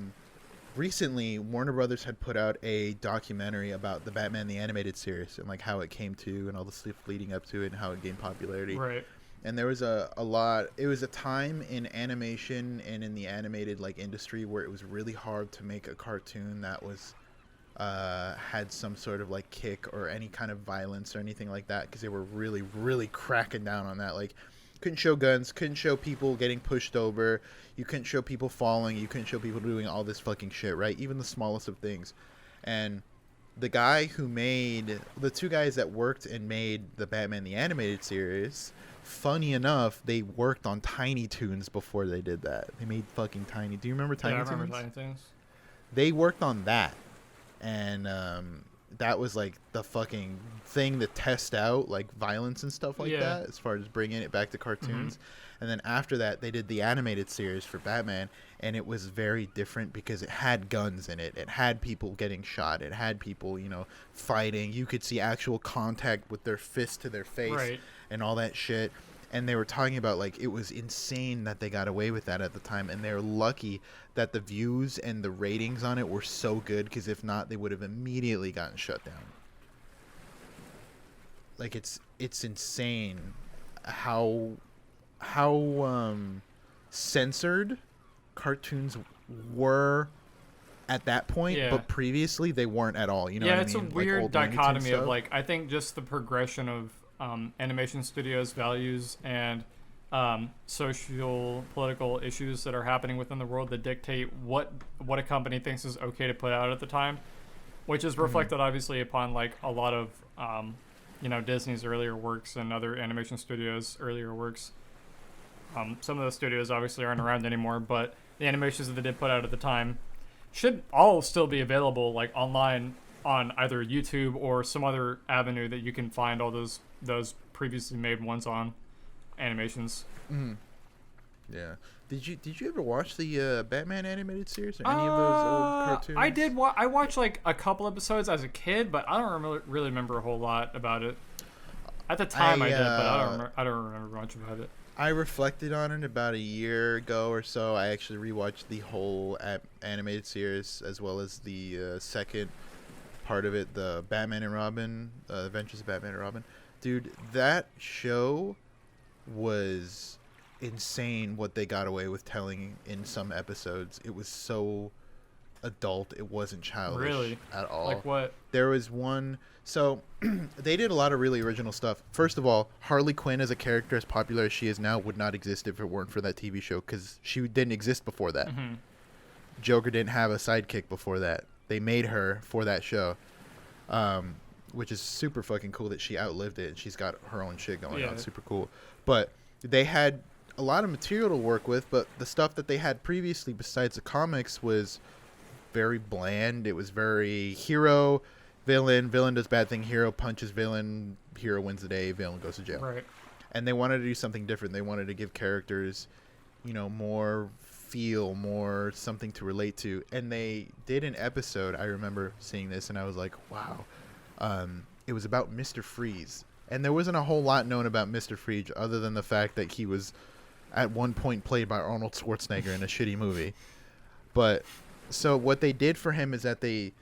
B: recently Warner Brothers had put out a documentary about the Batman the Animated Series and like how it came to and all the stuff leading up to it and how it gained popularity.
A: Right.
B: And there was a lot. It was a time in animation and in the animated like industry where it was really hard to make a cartoon that was had some sort of like kick or any kind of violence or anything like that, because they were really, really cracking down on that. Like, couldn't show guns, couldn't show people getting pushed over, you couldn't show people falling, you couldn't show people doing all this fucking shit, right? Even the smallest of things. And the guy who made the two guys that worked and made the Batman the Animated Series, funny enough, they worked on Tiny Toons before they did that. They made fucking Tiny. Do you remember Tiny Toons?
A: I remember Tiny Toons.
B: They worked on that, and that was like the fucking thing to test out like violence and stuff like that, as far as bringing it back to cartoons. And then after that, they did the animated series for Batman, and it was very different because it had guns in it. It had people getting shot. It had people, you know, fighting. You could see actual contact with their fist to their face and all that shit. And they were talking about, like, it was insane that they got away with that at the time. And they're lucky that the views and the ratings on it were so good, because if not, they would have immediately gotten shut down. Like, it's insane how censored cartoons were at that point, but previously they weren't at all. You know what I mean?
A: It's a weird dichotomy of, like, I think just the progression of animation studios' values and social political issues that are happening within the world that dictate what a company thinks is okay to put out at the time, which is reflected obviously upon like a lot of you know, Disney's earlier works and other animation studios' earlier works. Some of those studios obviously aren't around anymore, but the animations that they did put out at the time should all still be available like online on either YouTube or some other avenue that you can find all those previously made ones on animations.
B: Yeah. Did you ever watch the Batman animated series or any of those old cartoons?
A: I did. I watched like a couple episodes as a kid, but I don't really remember a whole lot about it. At the time, I did, but I don't remember much about it.
B: I reflected on it about a year ago or so. I actually rewatched the whole animated series as well as the second part of it, the Batman and Robin, Adventures of Batman and Robin. Dude, that show was insane what they got away with telling in some episodes. It was so adult. It wasn't childish at all.
A: Like what?
B: There was one. So they did a lot of really original stuff. First of all, Harley Quinn as a character, as popular as she is now, would not exist if it weren't for that TV show, because she didn't exist before that. Joker didn't have a sidekick before that. They made her for that show, which is super fucking cool that she outlived it and she's got her own shit going on. Super cool. But they had a lot of material to work with, but the stuff that they had previously besides the comics was very bland. It was very hero, villain does bad thing, hero punches villain, hero wins the day, villain goes to jail.
A: Right.
B: And they wanted to do something different. They wanted to give characters, you know, more feel, more something to relate to. And they did an episode, I remember seeing this and I was like, wow. It was about Mr. Freeze. And there wasn't a whole lot known about Mr. Freeze other than the fact that he was at one point played by Arnold Schwarzenegger in a shitty movie. But so what they did for him is that they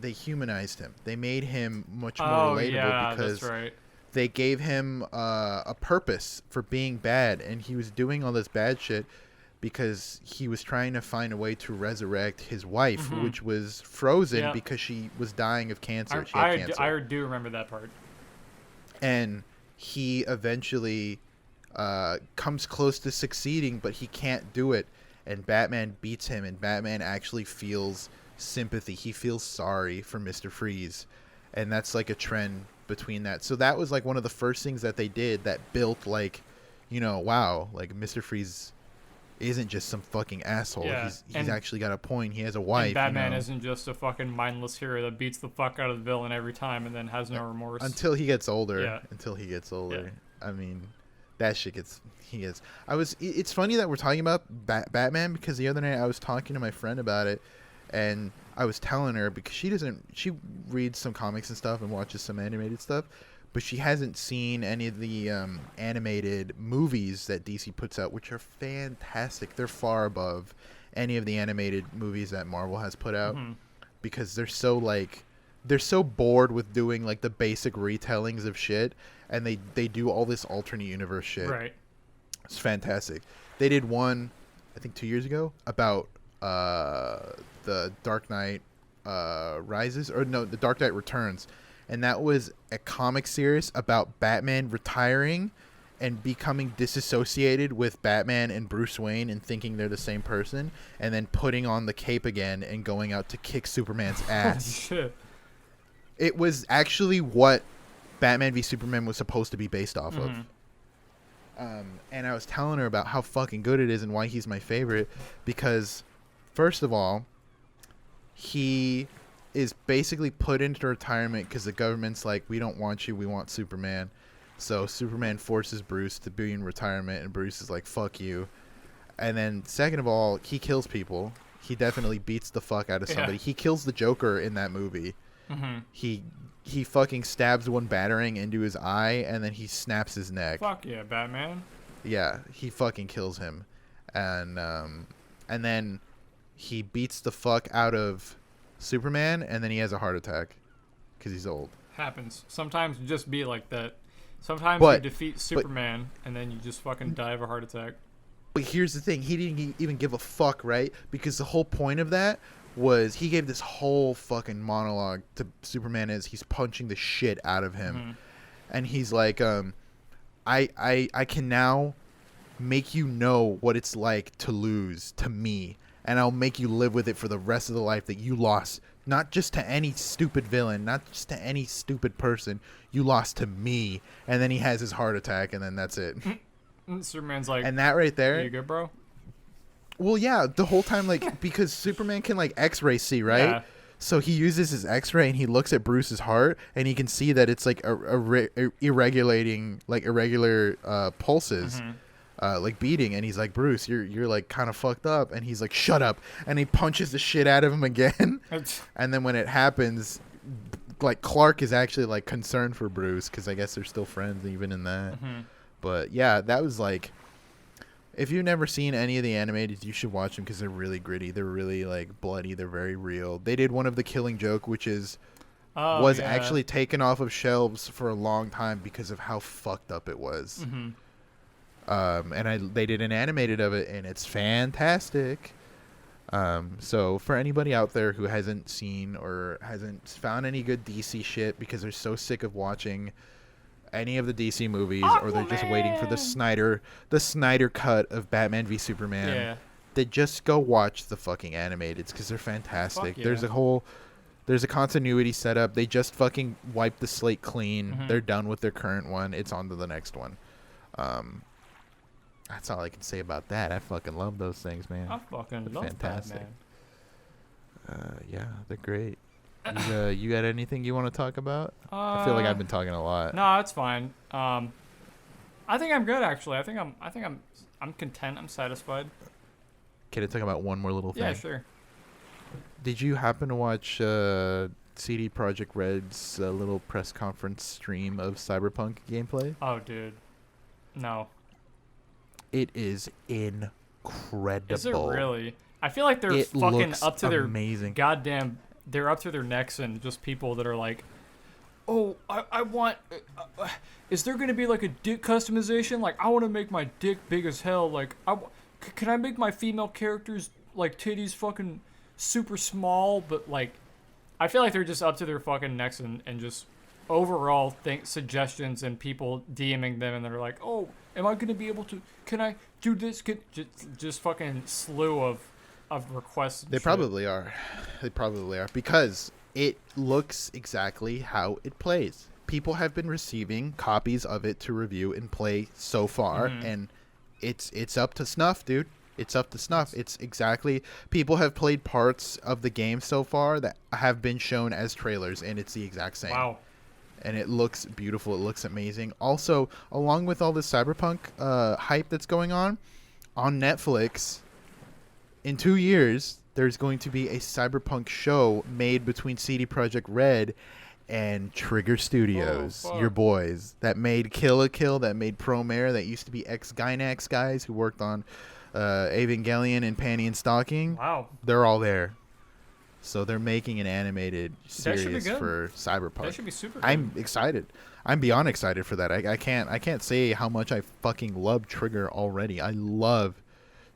B: humanized him. They made him much more relatable because they gave him a purpose for being bad, and he was doing all this bad shit because he was trying to find a way to resurrect his wife, which was frozen because she was dying of cancer. She had cancer.
A: I do remember that part.
B: And he eventually comes close to succeeding, but he can't do it. And Batman beats him, and Batman actually feels sympathy. He feels sorry for Mr. Freeze, and that's like a trend between that. So that was like one of the first things that they did that built like, wow, like Mr. Freeze isn't just some fucking asshole.
A: Yeah,
B: He's actually got a point. He has a wife.
A: And Batman isn't just a fucking mindless hero that beats the fuck out of the villain every time and then has no remorse.
B: Until he gets older.
A: Yeah.
B: Until he gets older.
A: Yeah.
B: I mean, that shit gets. He gets. It's funny that we're talking about Batman because the other night I was talking to my friend about it, and I was telling her because she reads some comics and stuff and watches some animated stuff, but she hasn't seen any of the animated movies that DC puts out, which are fantastic. They're far above any of the animated movies that Marvel has put out because they're so bored with doing like the basic retellings of shit, and they do all this alternate universe shit.
A: Right.
B: It's fantastic. They did one, I think 2 years ago, about the Dark Knight the Dark Knight Returns. And that was a comic series about Batman retiring and becoming disassociated with Batman and Bruce Wayne and thinking they're the same person, and then putting on the cape again and going out to kick Superman's ass.
A: Shit.
B: It was actually what Batman v Superman was supposed to be based off of. And I was telling her about how fucking good it is and why he's my favorite, because first of all, he is basically put into retirement because the government's like, we don't want you, we want Superman. So Superman forces Bruce to be in retirement, and Bruce is like, fuck you. And then second of all, he kills people. He definitely beats the fuck out of somebody.
A: Yeah.
B: He kills the Joker in that movie. He fucking stabs one battering into his eye, and then he snaps his neck.
A: Fuck yeah, Batman.
B: Yeah, he fucking kills him. And then he beats the fuck out of Superman, and then he has a heart attack because he's old.
A: Happens. Sometimes you just be like that. Sometimes you defeat Superman, and then you just fucking die of a heart attack.
B: But here's the thing. He didn't even give a fuck, right? Because the whole point of that was he gave this whole fucking monologue to Superman as he's punching the shit out of him. And he's like, I can now make you know what it's like to lose to me, and I'll make you live with it for the rest of the life that you lost, not just to any stupid villain, not just to any stupid person, you lost to me. And then he has his heart attack, and then that's it.
A: And Superman's like,
B: And that right there,
A: you good, bro?
B: well, yeah, the whole time, like, because Superman can like X-ray see, right?
A: Yeah.
B: So he uses his X-ray and he looks at Bruce's heart, and he can see that it's like irregular pulses, like beating. And he's like, Bruce, you're like kind of fucked up. And he's like, shut up. And he punches the shit out of him again. And then when it happens, like Clark is actually like concerned for Bruce because I guess they're still friends even in that. But yeah, that was like, if you've never seen any of the animated, you should watch them because they're really gritty. They're really like bloody. They're very real. They did one of the Killing Joke, which was actually taken off of shelves for a long time because of how fucked up it was. And they did an animated of it, and it's fantastic. So for anybody out there who hasn't seen or hasn't found any good DC shit because they're so sick of watching any of the DC movies, or they're just waiting for the Snyder cut of Batman v Superman, they just go watch the fucking animateds because they're fantastic.
A: Yeah.
B: There's a continuity set up. They just fucking wipe the slate clean. They're done with their current one. It's on to the next one. That's all I can say about that. I fucking love those things, man.
A: I fucking
B: They're
A: love
B: fantastic.
A: Batman.
B: Yeah, they're great. You got anything you want to talk about? I feel like I've been talking a lot.
A: No, it's fine. I think I'm good actually. I think I'm content. I'm satisfied.
B: Can I talk about one more little thing?
A: Yeah, sure.
B: Did you happen to watch CD Projekt Red's little press conference stream of Cyberpunk gameplay?
A: Oh, dude. No.
B: It is incredible.
A: Is it really? I feel like they're
B: It
A: fucking
B: looks
A: up to their
B: amazing.
A: goddamn. They're up to their necks in just people that are like, oh, I want. Is there gonna be like a dick customization? Like, I want to make my dick big as hell. Like, can I make my female characters like titties fucking super small? But like, I feel like they're just up to their fucking necks and just overall suggestions and people DMing them and they're like, oh, am I gonna be able to? Can I do this? Just fucking slew of of requests.
B: They probably are. They probably are because it looks exactly how it plays. People have been receiving copies of it to review and play so far, and it's up to snuff, dude. It's up to snuff. It's exactly. People have played parts of the game so far that have been shown as trailers, and it's the exact same.
A: Wow.
B: And it looks beautiful. It looks amazing. Also, along with all this cyberpunk hype that's going on Netflix, in 2 years, there's going to be a cyberpunk show made between CD Projekt Red and Trigger Studios, your boys, that made Kill la Kill, that made Promare, that used to be ex-Gynax guys who worked on Evangelion and Panty and Stocking.
A: Wow.
B: They're all there. So they're making an animated
A: That should be
B: series
A: good.
B: for Cyberpunk.
A: That should be super good.
B: I'm excited. I'm beyond excited for that. I can't say how much I fucking love Trigger already. I love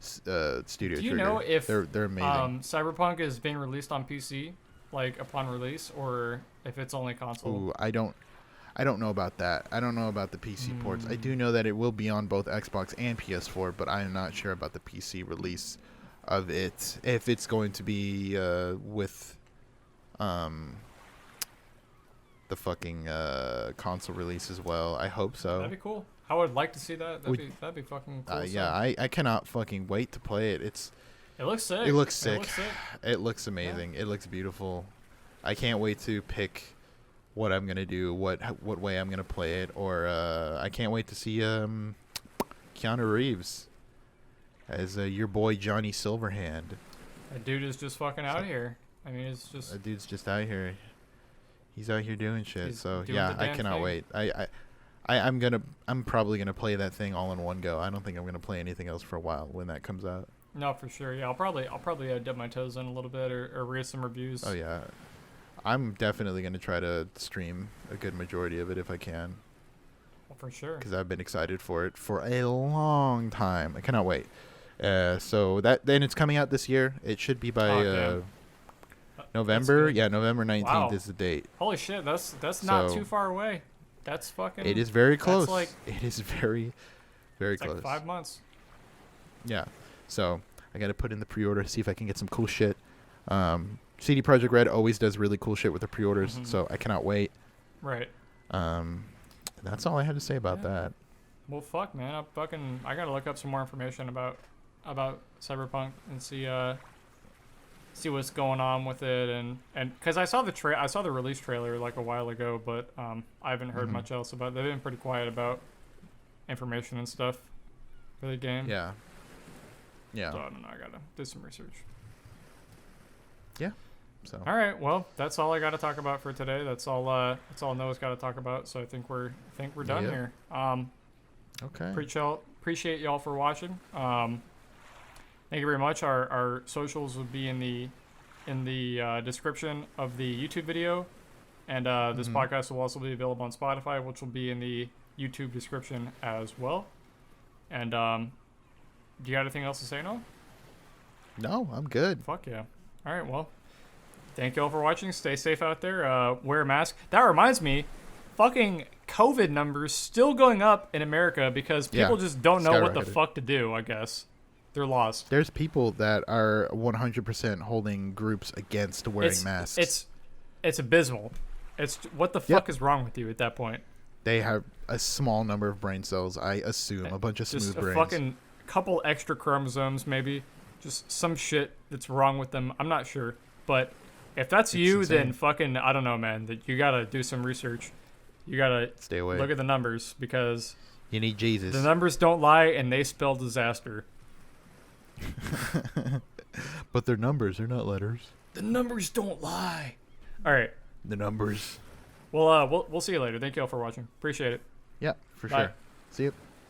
B: Studio Trigger.
A: Do you know if
B: they're amazing?
A: Cyberpunk is being released on PC, like upon release, or if it's only console?
B: Ooh, I don't know about that. I don't know about the PC ports. I do know that it will be on both Xbox and PS4, but I am not sure about the PC release of it. If it's going to be with the fucking console release as well. I hope so.
A: That'd be cool. I would like to see that. That'd be fucking cool.
B: Yeah, I cannot fucking wait to play it.
A: It looks sick.
B: It looks sick. It looks amazing. Yeah. It looks beautiful. I can't wait to pick what I'm gonna do, what way I'm gonna play it, or I can't wait to see Keanu Reeves as your boy Johnny Silverhand.
A: That dude is just fucking out here. I mean, it's just
B: That dude's just out here. He's out here doing shit.
A: He's
B: So
A: doing
B: yeah,
A: the
B: I
A: damn
B: cannot
A: thing.
B: wait. I'm probably gonna play that thing all in one go. I don't think I'm gonna play anything else for a while when that comes out.
A: no, for sure. Yeah, I'll probably dip my toes in a little bit or read some reviews.
B: Oh yeah, I'm definitely gonna try to stream a good majority of it if I can,
A: Well, for sure.
B: because I've been excited for it for a long time. I cannot wait. So then it's coming out this year. It should be by
A: damn.
B: November.
A: good.
B: Yeah, November 19th
A: Wow.
B: is the date.
A: Holy shit, that's not
B: So-
A: too far away. That's fucking.
B: It is very close.
A: like-
B: it is very, very
A: It's
B: close.
A: like 5 months.
B: Yeah. So I got to put in the pre-order, see if I can get some cool shit. CD Projekt Red always does really cool shit with the pre-orders, so I cannot wait.
A: Right.
B: That's all I had to say about that.
A: Well, fuck, man. I gotta look up some more information about Cyberpunk and see what's going on with it, and because I saw the release trailer like a while ago, but I haven't heard much else about it. They've been pretty quiet about information and stuff for the game.
B: Yeah.
A: So
B: Yeah.
A: I don't know. I gotta do some research.
B: Yeah. So.
A: All right. Well, that's all I got to talk about for today. That's all Noah's got to talk about. So I think we're done
B: Yep.
A: here.
B: Okay.
A: Appreciate y'all for watching. Thank you very much. Our socials will be in the description of the YouTube video, and this podcast will also be available on Spotify, which will be in the YouTube description as well. And do you got anything else to say, Noah?
B: No, I'm good.
A: Fuck yeah. All right. Well, thank you all for watching. Stay safe out there. Wear a mask. That reminds me, fucking COVID numbers still going up in America because people just don't know what the
B: Skyrocketed.
A: fuck to do, I guess. They're lost.
B: There's people that are 100% holding groups against wearing masks.
A: It's abysmal. It's what the fuck is wrong with you at that point?
B: They have a small number of brain cells, I assume, a bunch of
A: Just
B: smooth
A: a
B: brains.
A: fucking couple extra chromosomes, maybe. Just some shit that's wrong with them. I'm not sure, but if that's you,
B: insane.
A: then fucking I don't know, man. That you gotta do some research. You gotta
B: Stay away.
A: look at the numbers because
B: You need Jesus.
A: the numbers don't lie and they spell disaster.
B: But they're numbers, they're not letters.
A: The numbers don't lie. All right.
B: The numbers.
A: Well, we'll see you later. Thank you all for watching. Appreciate it.
B: Yeah, for
A: Bye.
B: sure. See you.